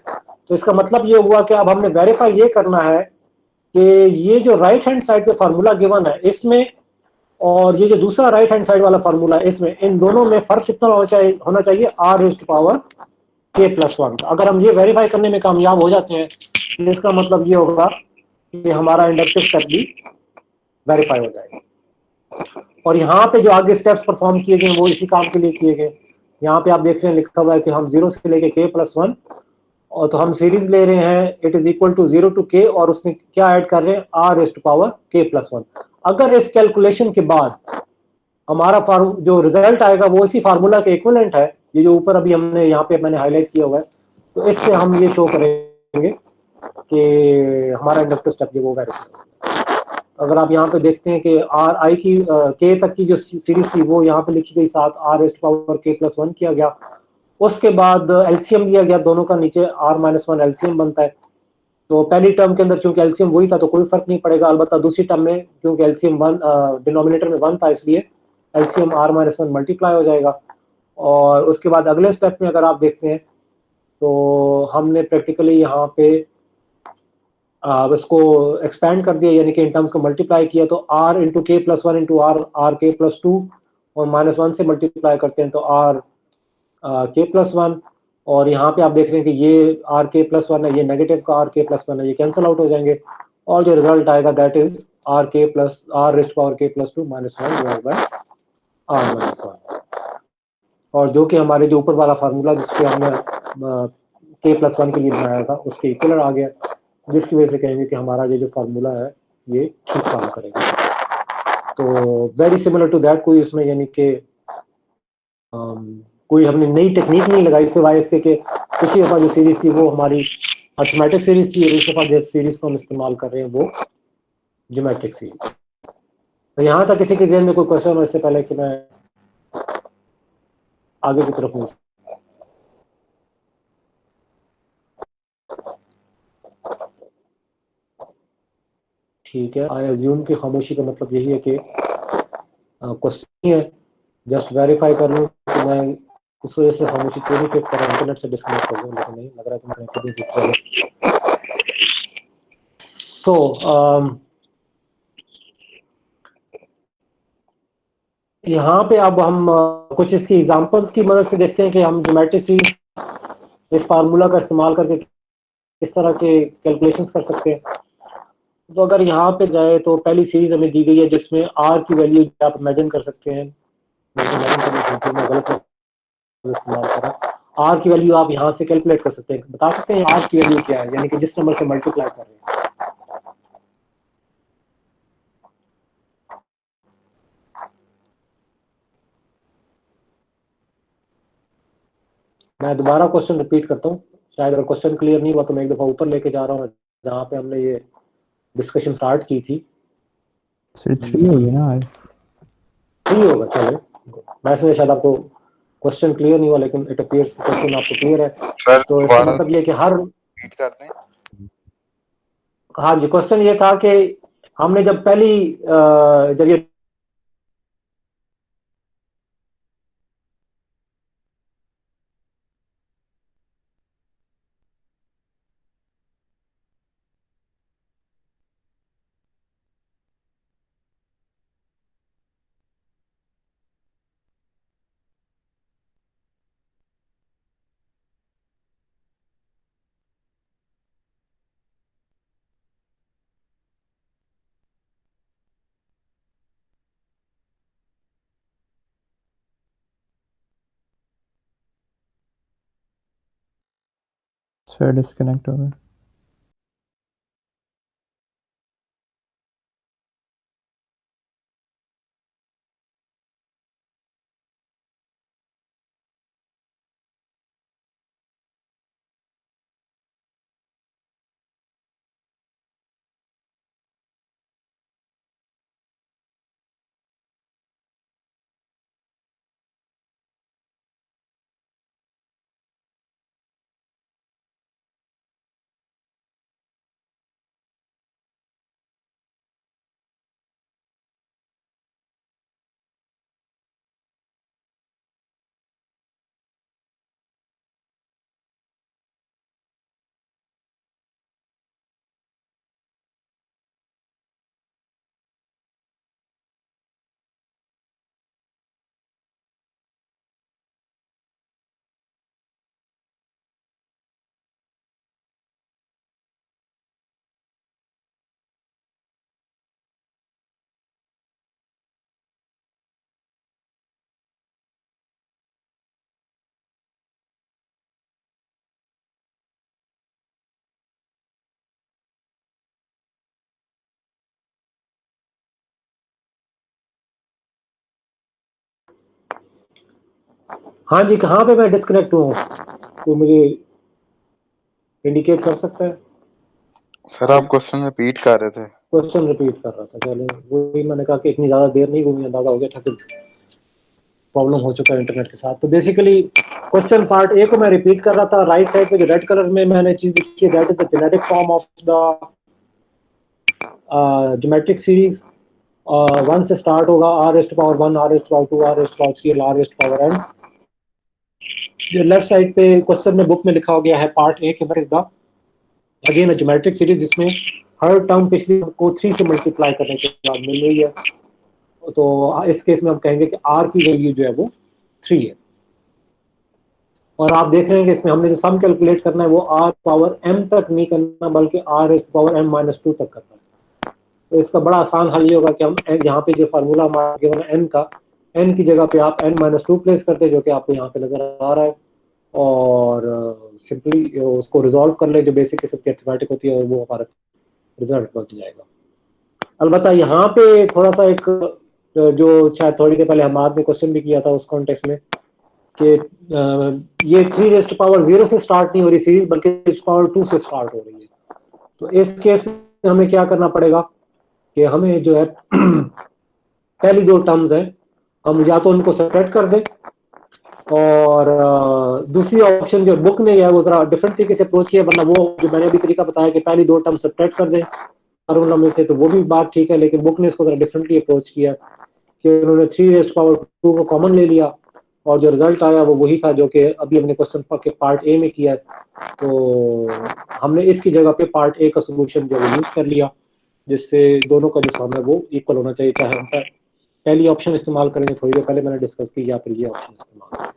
तो इसका मतलब ये हुआ कि अब हमने वेरीफाई ये करना है कि ये जो राइट हैंड साइड पे फार्मूला गिवन है इसमें और ये जो दूसरा राइट हैंड साइड वाला फार्मूला है इसमें, इन दोनों में फर्क कितना होना चाहिए r raised to power k+1। अगर हम ये वेरीफाई करने में कामयाब हो जाते हैं तो इसका मतलब ये होगा कि हमारा इंडक्टिव स्टेप भी वेरीफाई हो जाएगा। और यहाँ पे जो आगे स्टेप्स परफॉर्म किए गए वो इसी काम के लिए किए गए। यहाँ पे आप देख रहे हैं लिखा हुआ है कि हम 0 से लेके k+1, और तो हम सीरीज ले रहे हैं it is equal to 0 to k, और उसमें क्या ऐड कर रहे हैं r raised to power k+1। अगर इस कैलकुलेशन के बाद हमारा जो रिजल्ट आएगा वो इसी फार्मूला के इक्विवेलेंट है, ये जो ऊपर अभी हमने यहाँ पे मैंने हाईलाइट किया हुआ है, तो इससे हम ये शो करेंगे कि हमारा इंडक्टिव स्टेप जो वो वेरीफाई। अगर आप यहाँ पे देखते हैं कि आर आई की के तक की जो सीरीज थी वो यहाँ पे लिखी गई, साथ r raised to power k+1 किया गया। उसके बाद एलसीएम लिया गया दोनों का, नीचे r-1 एलसीएम बनता है। तो पहली टर्म के अंदर क्योंकि एलसीएम वही था तो कोई फर्क नहीं पड़ेगा, अलबत्ता दूसरी टर्म में क्योंकि एलसीएम डिनोमिनेटर में 1 था इसलिए एलसीएम r-1 मल्टीप्लाई हो जाएगा। और उसके बाद अगले स्टेप में अगर आप देखते हैं तो हमने प्रैक्टिकली यहाँ पे इसको एक्सपैंड कर दिया, यानी कि इन टर्म्स को मल्टीप्लाई किया, तो r into k+1 into r k+2, और -1 से मल्टीप्लाई करते हैं तो r k+1, और यहाँ पे आप देख रहे हैं कि ये r k+1 है, ये नेगेटिव का r k+1 है, ये कैंसिल आउट हो जाएंगे, और जो रिजल्ट आएगा that is r raised to power k+2 -1 divide by r-1, और जो कि हमारे जो ऊपर वाला फार्मूला जिसके हमने k+1 के लिए बनाया था उसके इक्वल आ गया, जिसकी वजह से कहेंगे कि हमारा ये जो फार्मूला है ये ठीक काम करेगा। तो वेरी सिमिलर टू दैट, कोई इसमें यानी कि कोई हमने नई टेक्निक नहीं लगाई सिवाय इसके कि पिछली दफा जो सीरीज थी वो हमारी अर्थमेटिक सीरीज थी, और इस दफा जिस सीरीज को हम इस्तेमाल कर रहे हैं वो ज्योमेट्रिक सीरीज। तो यहाँ तक किसी के ज़हन में कोई क्वेश्चन हो इससे पहले कि मैं आगे की तरफ हूँ? ठीक है, आई अज्यूम की खामोशी का मतलब यही है कि क्वेश्चन है, जस्ट वेरीफाई कर लूँ कि मैं इस वजह से खामोशी क्यों नहीं फिट कर रहा, इंटरनेट से डिस्कनेक्ट कर दूँ, लेकिन नहीं लग रहा है कि मैं कनेक्टेड हूँ। सो यहाँ पे अब हम कुछ इसकी एग्जांपल्स की मदद से देखते हैं कि हम ज्योमेट्रिक सीरीज इस फार्मूला का इस्तेमाल करके किस तरह के कैलकुलेशंस कर सकते हैं। तो अगर यहाँ पे जाए तो पहली सीरीज हमें दी गई है जिसमें r की वैल्यू आप इमेजिन कर सकते हैं, मैं गलत इस्तेमाल करा, r की वैल्यू आप यहाँ से कैलकुलेट कर सकते हैं, बता सकते हैं r की वैल्यू क्या है, यानी कि जिस नंबर से मल्टीप्लाई कर रहे हैं। मैं दोबारा क्वेश्चन रिपीट करता हूँ, शायद अगर क्वेश्चन क्लियर नहीं हुआ तो मैं एक दफा ऊपर लेके जा रहा हूँ जहाँ पे हमने ये डिस्कशन स्टार्ट की थी। सर 3 होगी ना आज? 3 होगा, चले मैं इसमें शायद आपको क्वेश्चन क्लियर नहीं हुआ, लेकिन इट अपीयर्स क्वेश्चन आपको क्लियर है। सर तो इसका दोबारा मतलब ये कि हर रिपीट कर दें। हाँ जी, क्वेश्चन ये था कि हमने जब जब ये सर डिस्कनेक्ट हो गया। हाँ जी, कहाँ पे मैं डिस्कनेक्ट हुआ हूँ तो मुझे इंडिकेट कर सकता है? सर आप क्वेश्चन रिपीट कर रहे थे। क्वेश्चन रिपीट कर रहा था, चलो वही मैंने कहा कि इतनी ज़्यादा देर नहीं घूमी, अंदाजा हो गया था कि प्रॉब्लम हो चुका है इंटरनेट के साथ। तो बेसिकली क्वेश्चन पार्ट ए को मैं रिपीट कर रहा था। राइट साइड पे जो रेड कलर में मैंने चीज लिखी है, that is the genetic form of the geometric series. 1 से स्टार्ट होगा, r raised to power 1, r raised to power 2, r raised to power 3, r raised to power n। जो लेफ्ट साइड पे question में बुक में लिखा हो गया है पार्ट ए के अंदर is the again a geometric series जिसमें हर टर्म पिछली को 3 से मल्टीप्लाई करने के बाद मिल रही है। तो इस केस में हम कहेंगे कि r की वैल्यू जो है वो 3 है। और आप देख रहे हैं कि इसमें हमने जो सम कैलकुलेट करना है वो r पावर m तक नहीं करना बल्कि r raised to power m - 2 तक करना है। तो इसका बड़ा आसान हल ये होगा कि हम यहाँ पे जो फार्मूला हमारा गिवन है n का, n की जगह पे आप n - 2 प्लेस करते हैं जो कि आपको यहाँ पे नजर आ रहा है, और सिंपली उसको रिजॉल्व कर ले जो बेसिक किस्म की अर्थमेटिक होती है, और वो हमारा रिजल्ट बन जाएगा। अलबत्ता यहाँ पे थोड़ा सा एक जो शायद थोड़ी देर पहले हमारे ने क्वेश्चन भी किया था उस कॉन्टेक्स्ट में कि ये 3 raised to power 0 से स्टार्ट नहीं हो रही सीरीज बल्कि raised to power 2 से स्टार्ट हो रही है। तो इस केस में हमें क्या करना पड़ेगा कि हमें जो है पहली दो टर्म्स हैं हम या तो उनको सेपरेट कर दें, और दूसरी ऑप्शन जो बुक ने है वो जरा डिफरेंट तरीके से अप्रोच किया, वरना वो जो मैंने अभी तरीका बताया कि पहली दो टर्म सेपरेट कर दें फार्मूला में से, तो वो भी बात ठीक है, लेकिन बुक ने इसको जरा डिफरेंटली अप्रोच किया कि उन्होंने 3 raised to power 2 को कॉमन ले लिया और जो रिजल्ट आया वो वही था जो कि अभी हमने क्वेश्चन के पार्ट ए में किया है। तो हमने इसकी जगह पे पार्ट ए का सोल्यूशन जो है यूज कर लिया, जिससे दोनों का जो सम है वो इक्वल होना चाहिए, चाहे हम पहली ऑप्शन इस्तेमाल करेंगे थोड़ी देर पहले मैंने डिस्कस की, या फिर ये ऑप्शन इस्तेमाल।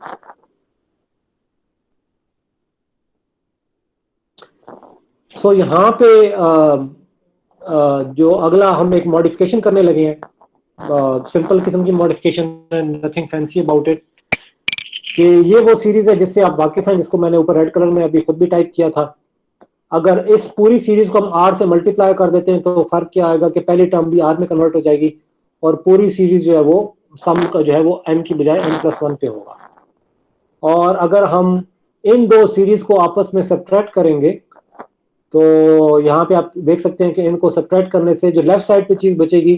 सो यहाँ पे जो अगला हम एक मॉडिफिकेशन करने लगे हैं, सिंपल किस्म की modification, nothing fancy about it, कि ये वो सीरीज है जिससे आप वाकिफ हैं, जिसको मैंने ऊपर रेड कलर में अभी खुद भी टाइप किया था। अगर इस पूरी सीरीज को हम r से मल्टीप्लाई कर देते हैं तो फर्क क्या आएगा कि पहली टर्म भी r में कन्वर्ट हो जाएगी और पूरी सीरीज जो है वो सम का जो है वो n की बजाय n+1 पे होगा। और अगर हम इन दो सीरीज को आपस में सब्ट्रैक्ट करेंगे तो यहाँ पे आप देख सकते हैं कि इनको सब्ट्रैक्ट करने से जो लेफ्ट साइड पे चीज बचेगी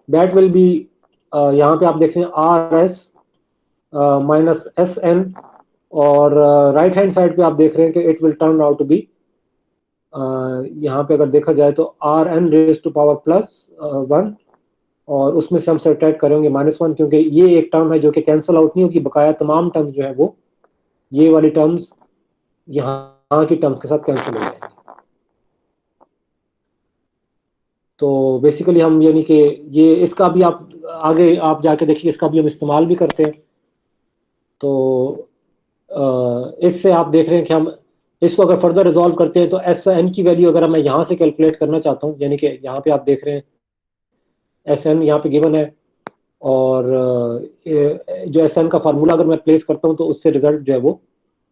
दैट विल बी, यहाँ पे आप देख रहे हैं rs माइनस sn, और राइट हैंड साइड पे आप देख रहे हैं कि it will turn out to be, यहाँ पे अगर देखा जाए तो rn raised to power +1, और उसमें से हम सब्ट्रैक्ट करेंगे -1, क्योंकि ये एक टर्म है जो कि कैंसिल आउट नहीं होगी, बकाया तमाम टर्म्स जो है वो ये वाली टर्म्स यहाँ की टर्म्स के साथ कैंसिल हो जाएंगी। तो बेसिकली हम यानी कि ये इसका भी आप आगे आप जाके देखिए, इसका भी हम इस्तेमाल भी करते हैं। तो इससे आप देख रहे हैं कि हम इसको अगर फर्दर रिजॉल्व करते हैं तो एस एन की वैल्यू अगर मैं यहाँ से कैलकुलेट करना चाहता हूँ, यानी कि यहाँ पे आप देख रहे हैं एस एन यहाँ पे गिवन है, और जो एस एन का फार्मूला अगर मैं प्लेस करता हूँ तो उससे रिजल्ट जो है वो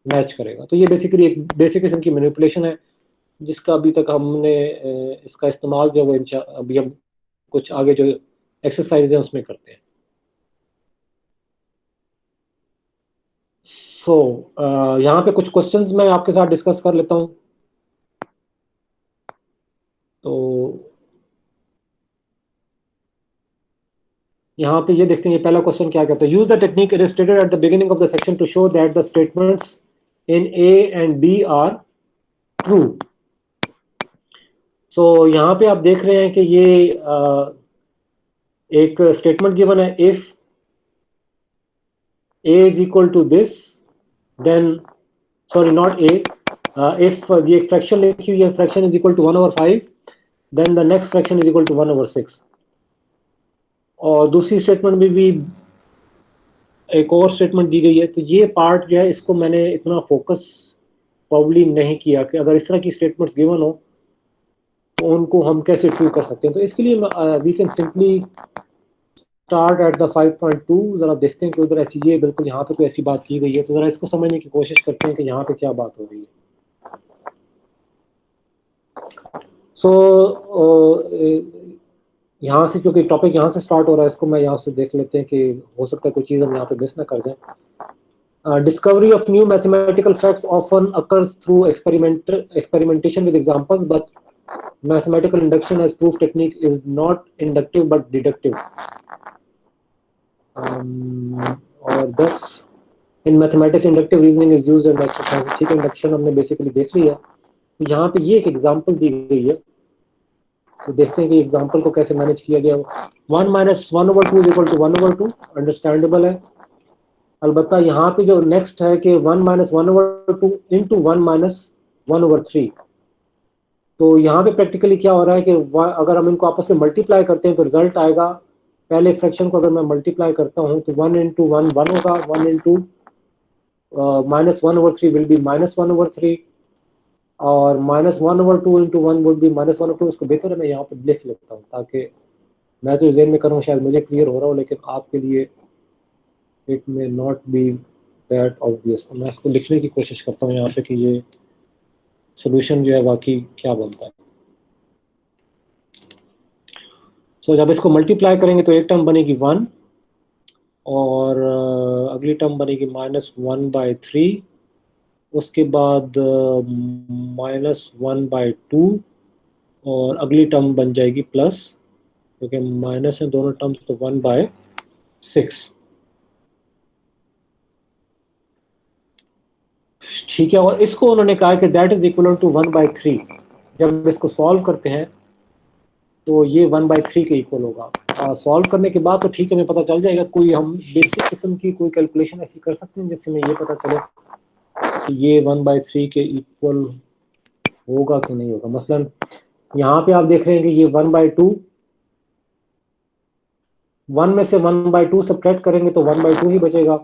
मैच करेगा। तो ये बेसिकली एक बेसिक किस्म की मैनिपुलेशन है जिसका अभी तक हमने इसका इस्तेमाल जो है वो अभी हम कुछ आगे जो एक्सरसाइज है उसमें करते हैं। सो यहाँ पे कुछ क्वेश्चंस मैं आपके साथ डिस्कस कर लेता हूँ। तो यहाँ पे ये देखते हैं, ये पहला क्वेश्चन क्या कहता है, use the technique illustrated at the beginning of the section to show that the statements in a and b are true. So यहाँ पे आप देख रहे हैं कि ये एक स्टेटमेंट गिवन है, if a is equal to this then sorry not a, if ये एक फ्रैक्शन लिखी हुई है, fraction is equal to 1/5 then the next fraction is equal to 1/6। और दूसरी स्टेटमेंट में भी एक और स्टेटमेंट दी गई है। तो ये पार्ट जो है इसको मैंने इतना फोकस प्रॉब्ली नहीं किया कि अगर इस तरह की स्टेटमेंट्स गिवन हो तो उनको हम कैसे ट्रू कर सकते हैं। तो इसके लिए we can simply start at the 5.2। जरा देखते हैं कि उधर ऐसी ये बिल्कुल यहाँ पे कोई ऐसी बात की गई है, तो जरा इसको समझने की कोशिश करते हैं कि यहाँ पे क्या बात हो रही है। यहाँ से क्योंकि टॉपिक यहाँ से स्टार्ट हो रहा है, इसको मैं यहाँ से देख लेते हैं कि हो सकता है कोई चीज़ हम यहाँ पे मिस ना कर दें. Discovery of new mathematical facts often occurs through experimentation with examples, but mathematical induction as proof technique is not inductive but deductive. और thus in mathematics inductive reasoning is used in natural science. ठीक है, induction हमने basically देख लिया. तो यहाँ पे ये एक एग्जांपल दी गई है, तो देखते हैं कि एग्जांपल को कैसे मैनेज किया गया. 1 minus 1/2 is equal to 1/2, understandable है. अलबत्ता यहाँ पे जो नेक्स्ट है कि 1 माइनस 1/2 इंटू 1 माइनस 1/3. तो यहाँ पे प्रैक्टिकली क्या हो रहा है कि अगर हम इनको आपस में मल्टीप्लाई करते हैं तो रिजल्ट आएगा. पहले फ्रैक्शन को अगर मैं मल्टीप्लाई करता हूँ तो 1 इंटू 1 1 होगा, 1 into minus 1/3 will be minus 1/3, और minus 1/2 into 1 would be minus 1/2. इसको बेहतर है मैं यहाँ पे लिख लेता हूँ ताकि मैं तो जेन में करूँ, शायद मुझे क्लियर हो रहा हो, लेकिन आपके लिए it may not be that obvious. तो मैं इसको लिखने की कोशिश करता हूँ यहाँ पे कि ये सोल्यूशन जो है वाकई क्या बनता है. सो जब इसको मल्टीप्लाई करेंगे तो एक टर्म बनेगी 1, और अगली टर्म बनेगी -1/3, उसके बाद -1/2, और अगली टर्म बन जाएगी प्लस, क्योंकि माइनस है दोनों टर्म्स, तो 1/6. ठीक है, और इसको उन्होंने कहा कि दैट इज इक्वल टू 1/3. जब इसको सॉल्व करते हैं तो ये 1/3 के इक्वल होगा. सॉल्व करने के बाद तो ठीक है, हमें पता चल जाएगा. कोई हम बेसिक किस्म की कोई कैलकुलेशन ऐसी कर सकते हैं जिससे हमें ये पता चले कि ये 1/3 के इक्वल होगा कि नहीं होगा. मसलन यहाँ पे आप देख रहे हैं कि ये 1/2, 1 में से 1/2 सब्ट्रैक्ट करेंगे तो 1/2 ही बचेगा,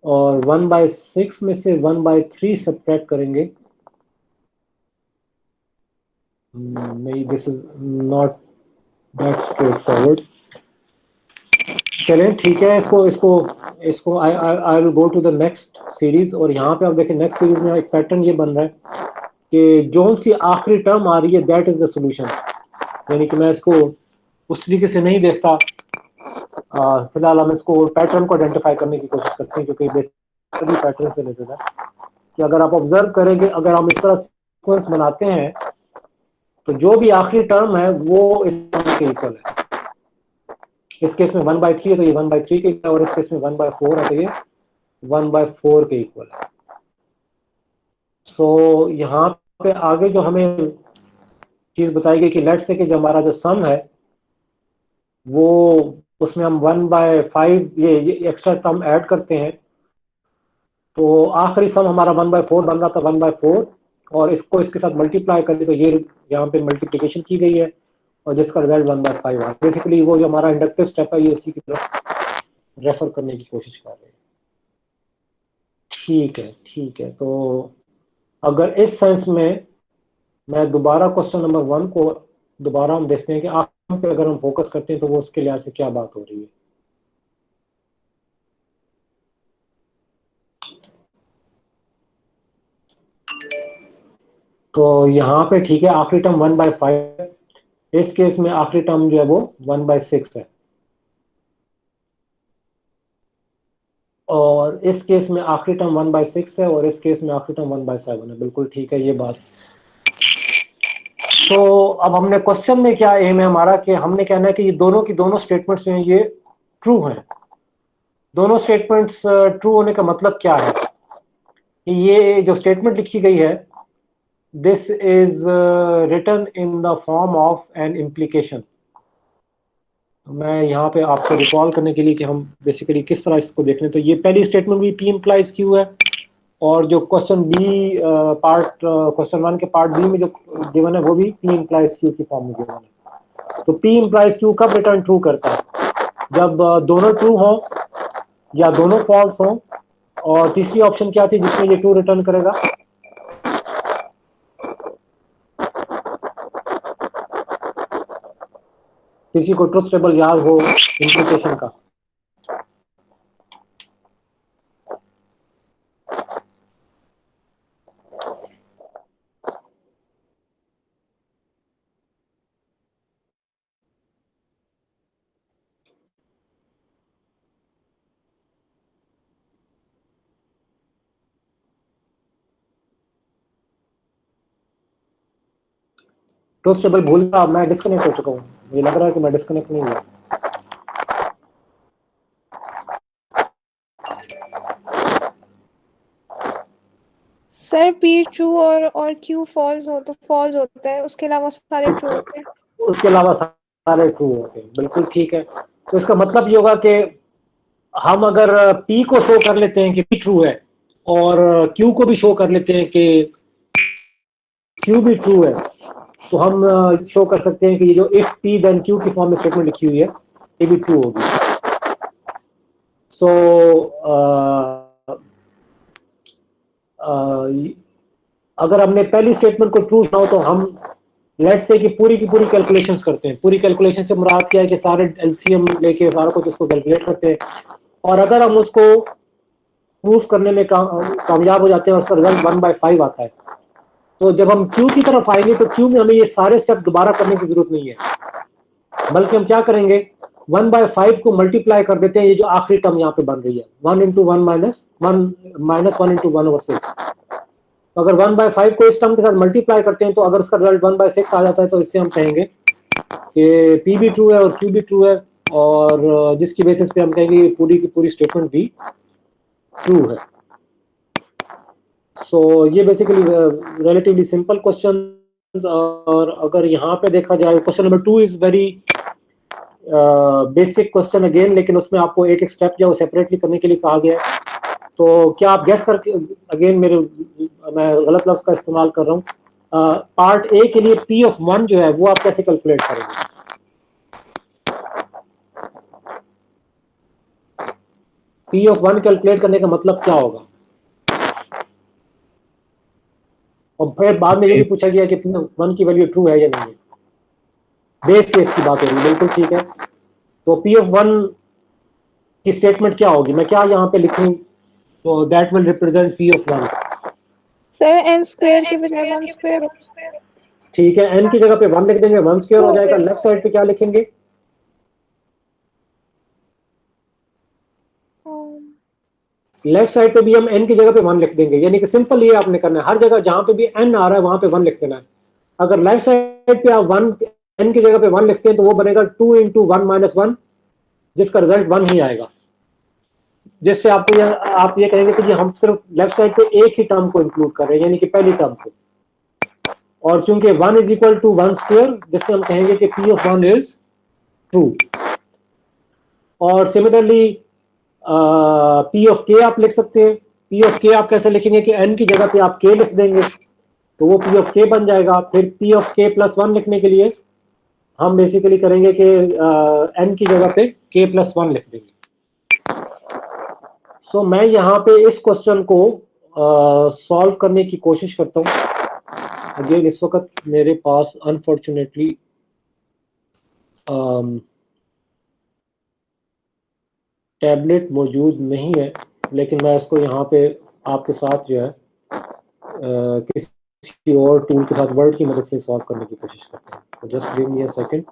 और 1/6 में से 1/3 सब्ट्रैक्ट करेंगे. नहीं, this is not that straightforward. चलें ठीक है, इसको I will go to the next series. और यहाँ पे आप देखें नेक्स्ट सीरीज में एक पैटर्न ये बन रहा है कि जो सी आखिरी टर्म आ रही है दैट इज द सोल्यूशन. यानी कि मैं इसको उस तरीके से नहीं देखता. फिलहाल हम इसको पैटर्न को आइडेंटिफाई करने की कोशिश करते हैं, क्योंकि बेसिकली पैटर्न से रिलेटेड है कि अगर आप ऑब्जर्व करेंगे, अगर हम इस तरह सीक्वेंस बनाते हैं तो जो भी आखिरी टर्म है वो इस टर्म के इक्वल है. इस केस में 1/3 है तो ये 1/3 के इक्वल है, और इस केस में 1/4 है तो ये 1/4 के इक्वल है. सो यहाँ पे आगे जो हमें चीज बताई गई कि लेट से कि जो हमारा जो सम है वो, उसमें हम 1/5 ये एक्स्ट्रा टर्म ऐड करते हैं, तो आखिरी सम हमारा 1/4 बन रहा था, 1/4, और इसको इसके साथ मल्टीप्लाई करें तो ये यहाँ पे मल्टीप्लिकेशन की गई है, और जिसका रिजल्ट 1/5 है. बेसिकली वो जो हमारा इंडक्टिव स्टेप है ये उसी की तरफ रेफर करने की कोशिश कर रहे हैं. ठीक है. तो अगर इस सेंस में मैं दोबारा क्वेश्चन नंबर 1 को दोबारा हम देखते हैं कि आखिर पे अगर हम फोकस करते हैं तो वो उसके लिहाज से क्या बात हो रही है. तो यहाँ पे ठीक है, आखिरी टर्म 1/5 है. इस केस में आखिरी टर्म जो है वो 1/6 है, और इस केस में आखिरी टर्म 1/6 है, और इस केस में आखिरी टर्म 1/7 है. बिल्कुल ठीक है ये बात. तो अब हमने क्वेश्चन में क्या एम है हमारा कि हमने कहना है कि ये दोनों की दोनों स्टेटमेंट्स हैं ये ट्रू हैं. दोनों स्टेटमेंट्स ट्रू होने का मतलब क्या है कि ये जो स्टेटमेंट लिखी गई है this is written in the form of an implication. मैं यहाँ पे आपको रिकॉल करने के लिए कि हम बेसिकली किस तरह इसको देख लें, तो ये पहली स्टेटमेंट भी P इम्प्लाइज क्यू है, और जो क्वेश्चन बी पार्ट क्वेश्चन 1 के पार्ट बी में जो गिवन है वो भी P इम्प्लाइज क्यू की फॉर्म में गिवन है. तो P इम्प्लाइज क्यू कब रिटर्न ट्रू करता है? जब दोनों ट्रू हो या दोनों फॉल्स हो. और तीसरी ऑप्शन क्या थी जिसमें ये ट्रू रिटर्न करेगा? किसी को ट्रुथ टेबल याद हो इम्प्लीकेशन का? ट्रूथ टेबल भूल गया, मैं डिस्कनेक्ट हो चुका हूँ, मुझे लग रहा है कि मैं डिस्कनेक्ट नहीं हुआ। सर P ट्रू और Q फॉल्स हो तो फॉल्स होता है, उसके अलावा सारे ट्रू होते हैं। उसके अलावा सारे ट्रू होते हैं, बिल्कुल ठीक है। तो इसका मतलब ये होगा कि हम अगर P को शो कर लेते हैं कि P ट्रू है और Q को भी शो कर लेते हैं कि Q भी ट्रू है, तो हम शो कर सकते हैं कि ये जो इफ P देन Q की फॉर्म में स्टेटमेंट लिखी हुई है ये भी ट्रू होगी। सो अगर हमने पहली स्टेटमेंट को ट्रू हो तो हम लेट्स से कि पूरी की पूरी कैलकुलेशंस करते हैं। पूरी कैलकुलेशन से मुराद क्या है कि सारे एलसीएम लेके सारा कुछ उसको कैलकुलेट करते हैं, और अगर हम उसको प्रूफ करने में कामयाब हो जाते हैं और उसका रिजल्ट 1/5 आता है, तो जब हम Q की तरफ आएंगे तो Q में हमें ये सारे स्टेप दोबारा करने की जरूरत नहीं है, बल्कि हम क्या करेंगे 1/5 को मल्टीप्लाई कर देते हैं। ये जो आखिरी टर्म यहाँ पे बन रही है 1 × 1 - 1 × 1/6, तो अगर 1/5 को इस टर्म के साथ मल्टीप्लाई करते हैं तो अगर उसका रिजल्ट 1/6 आ जाता है तो इससे हम कहेंगे कि P भी ट्रू है और Q भी ट्रू है, और जिसकी बेसिस पे हम कहेंगे ये पूरी की पूरी स्टेटमेंट भी ट्रू है। सो ये बेसिकली रिलेटिवली सिंपल क्वेश्चन। और अगर यहाँ पे देखा जाए question number 2 is very basic question again, लेकिन उसमें आपको एक एक स्टेप जो सेपरेटली करने के लिए कहा गया है। तो क्या आप गैस करके, अगेन मैं गलत लफ्ज का इस्तेमाल कर रहा हूँ, पार्ट ए के लिए P(1) जो है वो आप कैसे कैलकुलेट करेंगे? P(1) कैलकुलेट करने का मतलब क्या होगा? और फिर बाद में ये भी पूछा गया कि P(1) की वैल्यू ट्रू है या नहीं है। बेस केस की बात हो रही है, बिल्कुल ठीक है। तो P(1) की स्टेटमेंट क्या होगी? मैं क्या यहाँ पे लिखूं तो that will represent P(1)? Sir n² के बजाय 1² ठीक है, n की जगह पे 1 लिख देंगे, 1² हो जाएगा। लेफ्ट साइड पे क्या लिखेंगे? लेफ्ट साइड पे भी हम n की जगह पे 1 लिख देंगे, यानी कि सिंपल ये आपने करना है, हर जगह जहां पे भी n आ रहा है वहां पे 1 लिख देना है। अगर लेफ्ट साइड पे आप 1 n की जगह पे 1 लिखते हैं तो वो बनेगा 2 × 1 - 1, जिसका रिजल्ट 1 ही आएगा। जिससे आपको आप ये कहेंगे कि हम सिर्फ लेफ्ट साइड पे एक ही टर्म को इंक्लूड कर रहे हैं, यानी कि पहली टर्म को, और चूंकि 1 = 1², जिससे हम कहेंगे कि P(1) इज ट्रू। और सिमिलरली P(k) आप लिख सकते हैं। P(k) आप कैसे लिखेंगे कि n की जगह पे आप k लिख देंगे तो वो P(k) बन जाएगा। फिर P(k + 1) लिखने के लिए हम बेसिकली करेंगे कि n की जगह पे k + 1 लिख देंगे। सो मैं यहाँ पे इस क्वेश्चन को सॉल्व करने की कोशिश करता हूँ। अगेन इस वक्त मेरे पास अनफॉर्चुनेटली टैबलेट मौजूद नहीं है, लेकिन मैं इसको यहाँ पे आपके साथ जो है किसी और टूल के साथ वर्ड की मदद से सॉल्व करने की कोशिश करता हूँ। तो just give me a second.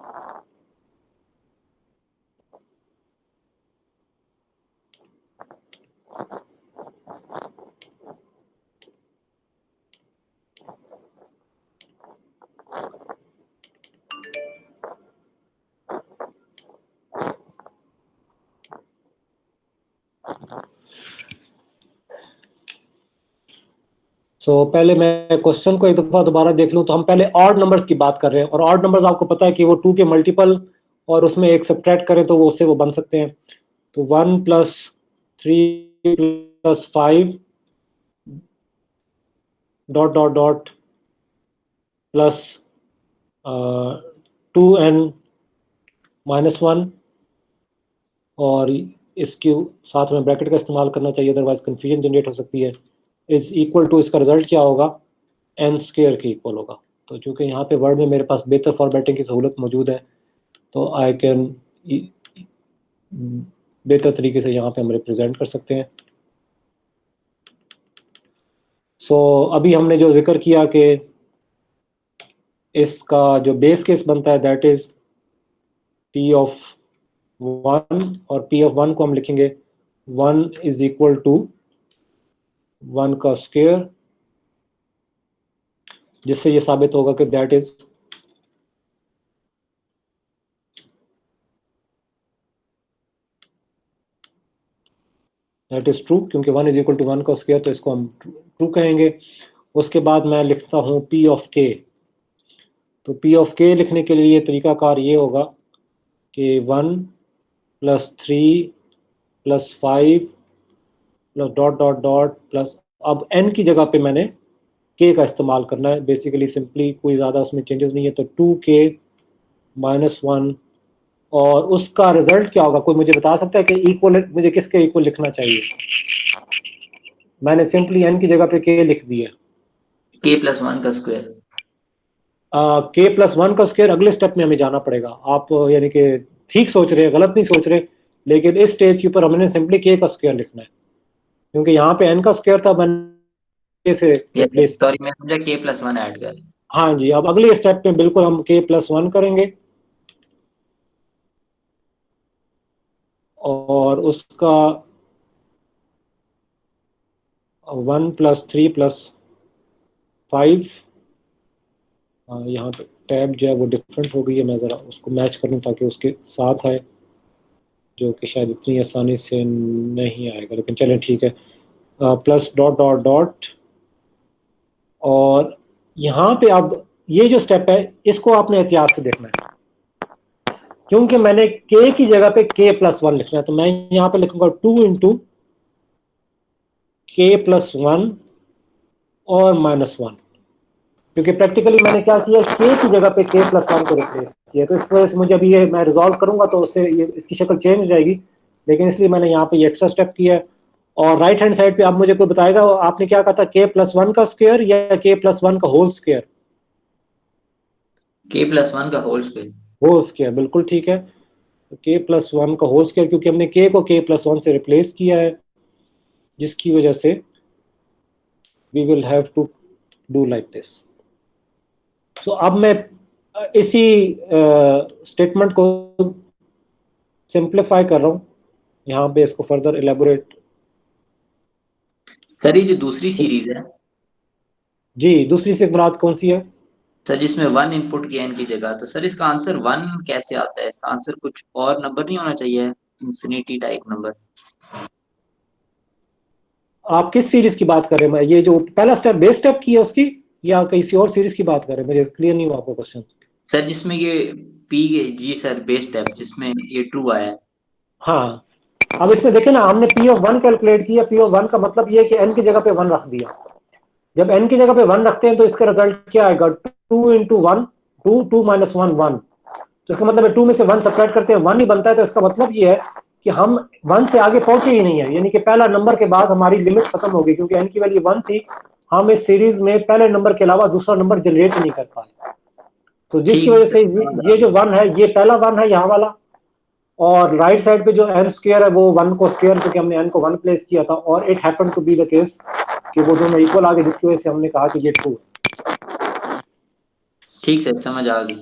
So पहले मैं क्वेश्चन को एक दफा दोबारा देख लूं। तो हम पहले ऑड नंबर्स की बात कर रहे हैं, और ऑड नंबर्स आपको पता है कि वो 2 के मल्टीपल और उसमें एक सब्ट्रैक्ट करें तो वो उससे वो बन सकते हैं। तो 1 + 3 + 5 ... प्लस 2n - 1, और इसके साथ में ब्रैकेट का इस्तेमाल करना चाहिए, अदरवाइज कंफ्यूजन जनरेट हो सकती है। इज इक्वल टू, इसका रिजल्ट क्या होगा? n² के इक्वल होगा। तो चूंकि यहाँ पे वर्ड में मेरे पास बेहतर फॉर्मेटिंग की सहूलत मौजूद है तो आई कैन बेहतर तरीके से यहाँ पे हम रिप्रेजेंट कर सकते हैं। सो अभी हमने जो जिक्र किया कि इसका जो बेस केस बनता है दैट इज P(1), और P(1) को हम लिखेंगे 1 = 1 का स्क्वायर, जिससे ये साबित होगा कि that is that is true, क्योंकि 1 इज इक्वल टू 1 का स्क्वायर, तो इसको हम ट्रू कहेंगे। उसके बाद मैं लिखता हूँ पी ऑफ के। तो पी ऑफ के लिखने के लिए तरीकाकार ये होगा कि 1 plus 3 plus 5 plus dot dot dot plus, अब n की जगह पे मैंने k का इस्तेमाल करना है। बेसिकली सिंपली कोई ज़्यादा उसमें चेंजेस नहीं है, तो 2k माइनस 1, और उसका रिजल्ट क्या होगा? कोई मुझे बता सकता है कि इक्वल मुझे किसके इक्वल लिखना चाहिए? मैंने सिंपली n की जगह पे k लिख दिया। k प्लस 1 का स्क्वायर। k प्लस 1 का स्क्वायर अगले स्टेप में हमें जाना पड़ेगा। आप यानी कि ठीक सोच रहे हैं, गलत नहीं सोच रहे, लेकिन इस स्टेज के ऊपर हमने सिंपली k का स्क्वायर लिखना है, क्योंकि यहाँ पे n का स्क्वायर था, मैंने से रिप्लेस। सॉरी, मैं समझा k प्लस 1 ऐड कर। हाँ जी, अब अगले स्टेप में बिल्कुल हम k प्लस 1 करेंगे, और उसका 1 प्लस 3 प्लस 5, यहाँ पे टैब जो है वो डिफरेंट हो गई है, मैं ज़रा उसको मैच कर लूँ ताकि उसके साथ आए, जो कि शायद इतनी आसानी से नहीं आएगा, लेकिन चलें ठीक है। प्लस डॉट डॉट डॉट, और यहाँ पे अब ये जो स्टेप है इसको आपने एहतियात से देखना है, क्योंकि मैंने k की जगह पे k प्लस 1 लिखना है। तो मैं यहाँ पे लिखूंगा 2 इंटू k प्लस 1 और माइनस 1, क्योंकि प्रैक्टिकली मैंने क्या किया, k की जगह पे k प्लस 1 को रिप्लेस किया। तो इस वजह से मुझे अभी ये मैं रिजॉल्व करूंगा तो उससे ये इसकी शक्ल चेंज हो जाएगी, लेकिन इसलिए मैंने यहाँ पे ये एक्स्ट्रा स्टेप किया है। और राइट हैंड साइड पे आप मुझे कोई बताएगा आपने क्या कहा था, k प्लस 1 का स्क्वायर या k प्लस 1 का होल स्क्वायर? k प्लस 1 का होल स्क्वायर। होल स्क्वायर, बिल्कुल ठीक है। k प्लस 1 का होल स्क्वायर, क्योंकि हमने k को k प्लस 1 से रिप्लेस किया है, जिसकी वजह से we will have to do like this. So अब मैं इसी स्टेटमेंट को सिंप्लीफाई कर रहा हूँ, यहाँ पे इसको फर्दर एलेबोरेट। सर ये जो दूसरी सीरीज है, जी, दूसरी से मुराद कौन सी है? सर जिसमें 1 इनपुट किया n की जगह, तो सर इसका आंसर 1 कैसे आता है? इसका आंसर कुछ और नंबर नहीं होना चाहिए, इंफिनिटी टाइप नंबर? आप किस सीरीज की बात कर रहे हैं? मैं ये जो पहला स्टेप बेस स्टेप की है उसकी, या किसी और सीरीज की बात कर रहे हैं? मुझे क्लियर नहीं हुआ आपका क्वेश्चन। सर जिसमें ये p, जी सर बेस स्टेप जिसमें ये ट्रू आया है। हाँ, अब इसमें देखें ना, हमने पी ऑफ 1 कैलकुलेट किया। पी ऑफ 1 का मतलब ये है कि n की जगह पे 1 रख दिया। जब n की जगह पे 1 रखते हैं तो इसका रिजल्ट क्या आएगा? 2 इंटू 1, 2 माइनस 1, 1। तो इसका मतलब है 2 में से 1 सब्ट्रैक्ट करते हैं 1 ही बनता है। तो इसका मतलब ये है कि हम 1 से आगे पहुंचे ही नहीं है, यानी कि पहला नंबर के बाद हमारी लिमिट खत्म हो गई, क्योंकि n की वैल्यू 1 थी। हम इस सीरीज में पहले नंबर के अलावा दूसरा नंबर जनरेट नहीं कर पाए, तो जिसकी वजह से ये जो 1 है ये पहला 1 है यहाँ वाला, और राइट साइड पे जो n स्क्वायर है वो 1 को स्क्वायर, क्योंकि हमने n को 1 प्लेस किया था, और it happen to be the case कि वो दोनों इक्वल आ गए, जिसकी वजह से हमने कहा कि ये ट्रू है। ठीक सर, समझ आ गई।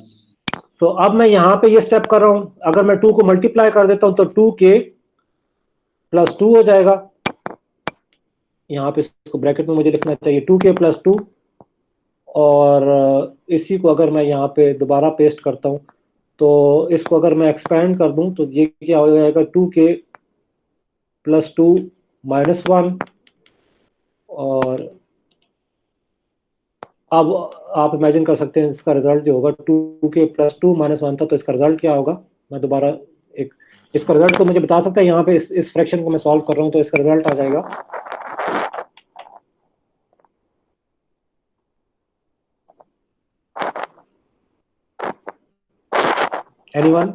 तो अब मैं यहाँ पे ये स्टेप कर रहा हूँ, अगर मैं 2 को मल्टीप्लाई कर देता हूँ तो 2k प्लस 2 हो जाएगा। यहाँ पे इसको ब्रैकेट में मुझे लिखना चाहिए 2k प्लस 2, और इसी को अगर मैं यहाँ पे दोबारा पेस्ट करता हूँ तो इसको अगर मैं एक्सपेंड कर दूँ तो ये क्या हो जाएगा, 2k प्लस 2 माइनस 1। और अब आप इमेजिन कर सकते हैं इसका रिजल्ट जो होगा 2k प्लस 2 माइनस 1 था, तो इसका रिजल्ट क्या होगा? मैं दोबारा एक इसका रिजल्ट तो मुझे बता सकता है, यहाँ पे इस फ्रैक्शन को मैं सॉल्व कर रहा हूँ, तो इसका रिजल्ट आ जाएगा एनीवन?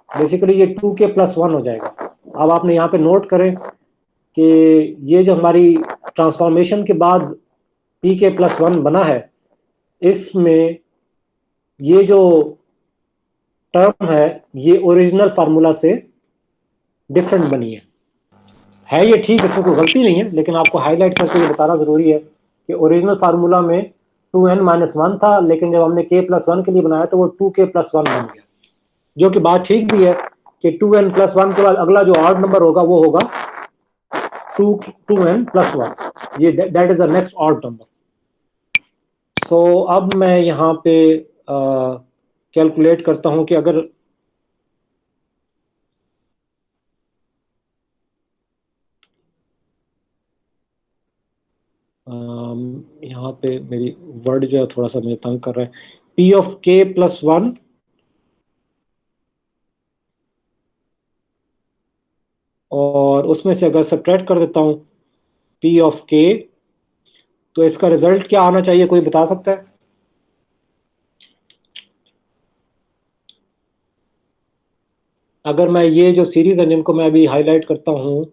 बेसिकली ये 2k प्लस 1 हो जाएगा। अब आपने यहाँ पे नोट करें कि ये जो हमारी ट्रांसफॉर्मेशन के बाद pk प्लस 1 बना है, इसमें ये जो टर्म है ये ओरिजिनल फार्मूला से डिफरेंट बनी है ये ठीक, इसमें कोई गलती नहीं है, लेकिन आपको हाईलाइट करके ये बताना जरूरी है कि ओरिजिनल फार्मूला में 2n माइनस 1 था, लेकिन जब हमने k प्लस 1 के लिए बनाया तो वो 2k प्लस 1 बन गया, जो कि बात ठीक भी है कि 2n प्लस 1 के बाद अगला जो ऑड नंबर होगा वो होगा 2n प्लस 1, ये that is the next odd number. So अब मैं यहाँ पे कैलकुलेट करता हूँ कि अगर यहाँ पे मेरी वर्ड जो है थोड़ा सा मुझे तंग कर रहा है। पी ऑफ के प्लस 1 और उसमें से अगर सब्ट्रैक्ट कर देता हूँ पी ऑफ के, तो इसका रिजल्ट क्या आना चाहिए, कोई बता सकता है? अगर मैं ये जो सीरीज है जिनको मैं अभी हाईलाइट करता हूँ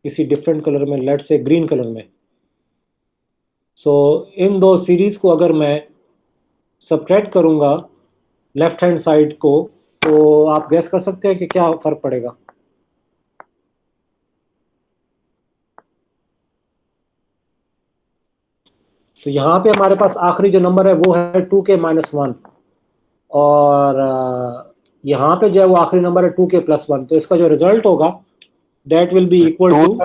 किसी डिफरेंट कलर में, लेट से ग्रीन कलर में, सो इन दो सीरीज को अगर मैं सब्ट्रैक्ट करूँगा लेफ्ट हैंड साइड को, तो आप गैस कर सकते हैं कि क्या फर्क पड़ेगा? तो यहाँ पे हमारे पास आखिरी जो नंबर है वो है 2k - 1 और यहाँ पे जो है वो आखिरी नंबर है 2k + 1, तो इसका जो रिजल्ट होगा that will be equal to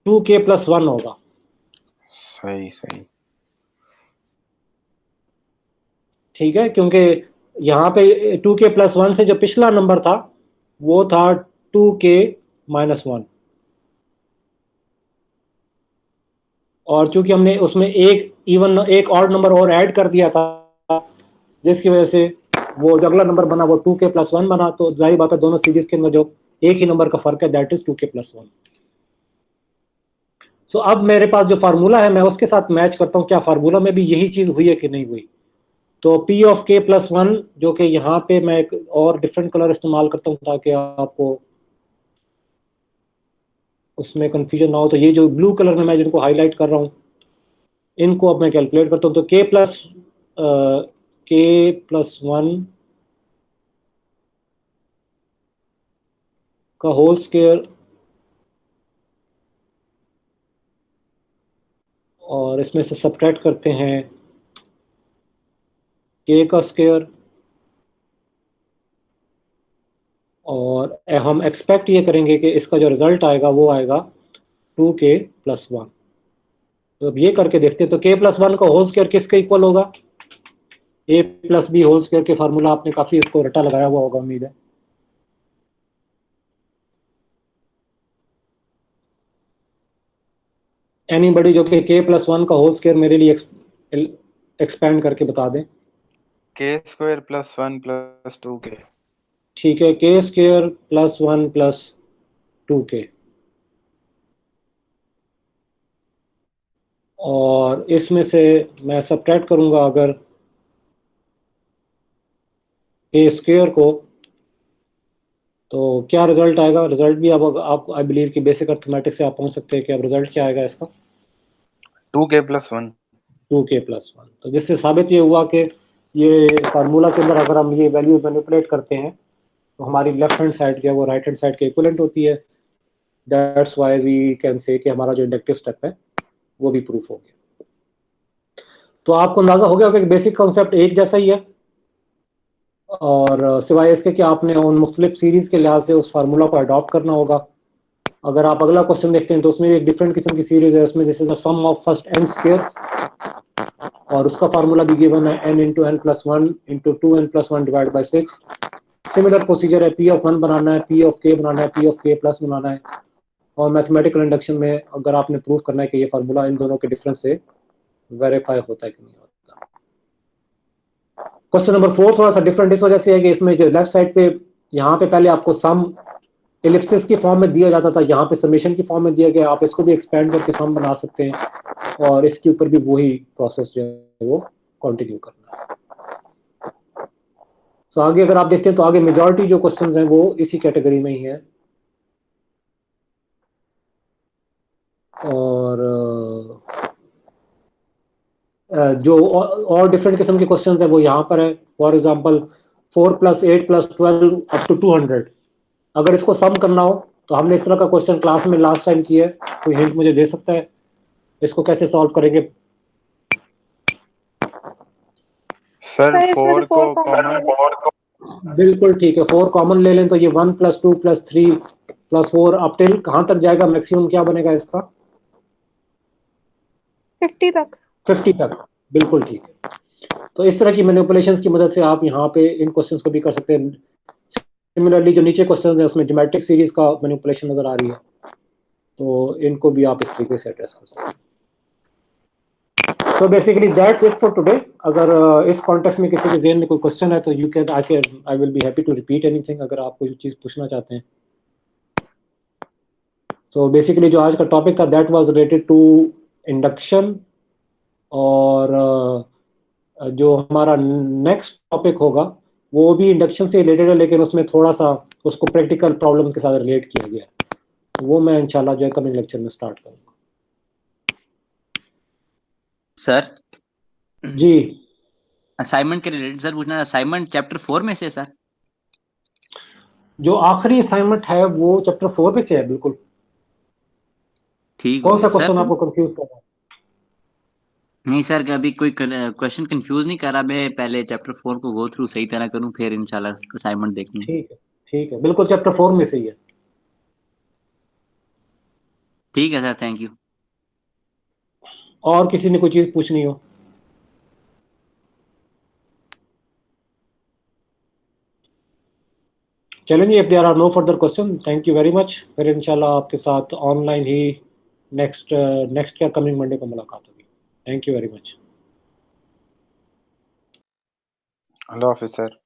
2k + 1 होगा। सही सही। ठीक है, क्योंकि यहाँ पे 2k + 1 से जो पिछला नंबर था वो था 2k - 1, और चूंकि हमने उसमें एक ऑड नंबर और ऐड कर दिया था जिसकी वजह से वो जो अगला नंबर बना वो 2k + 1 बना, तो जाहिर बात है दोनों सीरीज के अंदर जो एक ही नंबर का फर्क है दैट इज 2k + 1। सो अब मेरे पास जो फार्मूला है मैं उसके साथ मैच करता हूँ, क्या फार्मूला में भी यही चीज हुई है कि नहीं हुई। तो p ऑफ k + 1 जो कि यहाँ पे मैं एक और डिफरेंट कलर इस्तेमाल करता हूँ ताकि आपको उसमें कंफ्यूजन ना हो, तो ये जो ब्लू कलर में मैं जिनको हाईलाइट कर रहा हूँ इनको अब मैं कैलकुलेट करता हूँ। तो k + 1 का होल स्क्वायर और इसमें से सब्ट्रैक्ट करते हैं k का स्क्वायर, और हम एक्सपेक्ट ये करेंगे कि इसका जो रिजल्ट आएगा वो आएगा 2k + 1। तो अब ये करके देखते हैं, तो k + 1 का होल स्क्वायर किसके इक्वल होगा? a + b होल स्क्वायर के फार्मूला आपने काफी इसको रटा लगाया हुआ होगा उम्मीद है। एनीबॉडी जो कि k + 1 का होल स्क्वायर मेरे लिए एक्सपेंड करके बता दें। k² + 1 + 2k। ठीक है, k² + 1 + 2k, और इसमें से मैं सब्ट्रैक्ट करूंगा अगर k² को, तो क्या रिजल्ट आएगा? रिजल्ट भी अब आप आई बिलीव कि बेसिक अर्थमेटिक्स से आप पहुंच सकते हैं कि अब रिजल्ट क्या आएगा इसका, 2k + 1। 2k + 1। तो जिससे साबित ये हुआ कि ये फार्मूला के अंदर अगर हम ये वैल्यू मैनिपुलेट करते हैं तो हमारी लेफ्ट हैंड साइड जो है वो राइट हैंड साइड के इक्विवेलेंट होती है। That's why we can say कि हमारा जो इंडक्टिव स्टेप है वो भी प्रूफ हो गया। तो आपको अंदाजा हो गया होगा कि बेसिक कॉन्सेप्ट एक जैसा ही है, और सिवाय इसके कि आपने उन मुख्तलिफ सीरीज के लिहाज से उस फार्मूला को अडॉप्ट करना होगा। अगर आप अगला क्वेश्चन देखते हैं तो उसमें भी एक डिफरेंट किस्म की सीरीज है, उसमें जैसे सम ऑफ फर्स्ट n स्क्वायर्स, और उसका फार्मूला भी गिवन है n × n + 1 × 2n + 1 / 6। Similar procedure है, p ऑफ 1 बनाना है, p ऑफ k बनाना है, p ऑफ k + बनाना है, और मैथमेटिकल इंडक्शन में अगर आपने प्रूफ करना है कि ये फार्मूला इन दोनों के डिफरेंस से वेरीफाई होता है कि नहीं होता। क्वेश्चन नंबर 4 थोड़ा सा डिफरेंट इस वजह से है कि इसमें जो लेफ्ट साइड पे यहाँ पे पहले आपको सम एलिप्सिस की फॉर्म में दिया जाता था, यहाँ पे समेशन की फॉर्म में दिया गया। आप इसको भी एक्सपेंड करके सम बना सकते हैं और इसके ऊपर भी वही प्रोसेस जो है वो कंटिन्यू करना है। तो आगे अगर आप देखते हैं तो आगे मेजॉरिटी जो क्वेश्चंस हैं वो इसी कैटेगरी में ही है, और जो और डिफरेंट किस्म के क्वेश्चंस हैं वो यहाँ पर है। फॉर एग्जांपल 4 + 8 + 12 up to 200, अगर इसको सम करना हो तो हमने इस तरह का क्वेश्चन क्लास में लास्ट टाइम किया है, कोई हिंट मुझे दे सकता है इसको कैसे सॉल्व करेंगे? सर सर, इसमें से 4 को 4 कॉमन ले कॉमन। बिल्कुल ठीक है, 4 कॉमन ले लें तो ये 1 + 2 + 3 + 4 अप टिल कहाँ तक जाएगा? मैक्सिमम क्या बनेगा इसका? 50 तक। 50 तक, बिल्कुल ठीक है। तो इस तरह की मैनिपुलेशंस की मदद से आप यहाँ पे इन क्वेश्चंस को भी कर सकते हैं। सिमिलरली जो नीचे क्वेश्चंस हैं उसमें ज्योमेट्रिक सीरीज का मैनिपुलेशन नजर आ रही है, तो इनको भी आप इस तरीके से एड्रेस कर सकते हैं। So basically that's it for today. अगर इस कॉन्टेक्स्ट में किसी के ज़हन में कोई क्वेश्चन है तो I will be happy to repeat anything अगर आप कोई चीज़ पूछना चाहते हैं। So basically जो आज का टॉपिक था that was related to induction, और जो हमारा नेक्स्ट टॉपिक होगा वो भी इंडक्शन से रिलेटेड है, लेकिन उसमें थोड़ा सा उसको प्रैक्टिकल प्रॉब्लम के साथ रिलेट किया गया है। तो वो मैं इंशाल्लाह जो है कमिंग लेक्चर में स्टार्ट करूँगा। सर जी असाइनमेंट के रिलेटेड सर पूछना, असाइनमेंट चैप्टर 4 में से सर? जो आखिरी असाइनमेंट है वो चैप्टर 4 में से है, बिल्कुल। ठीक कौन सा है क्वेश्चन सर। आपको कंफ्यूज कर रहा है? नहीं सर, अभी कोई क्वेश्चन कंफ्यूज नहीं कर रहा, मैं पहले चैप्टर 4 को गो थ्रू सही तरह करूं, फिर इंशाल्लाह असाइनमेंट देखनी है। ठीक है, बिल्कुल चैप्टर 4 में से ही है। ठीक है सर, थैंक यू। और किसी ने कोई चीज़ पूछनी हो? चलेंगे, if there are no further question, thank you very much. फिर इंशाल्लाह आपके साथ ऑनलाइन ही नेक्स्ट क्या कमिंग मंडे को मुलाकात होगी। Thank you very much. अल्लाह हाफिज़ सर।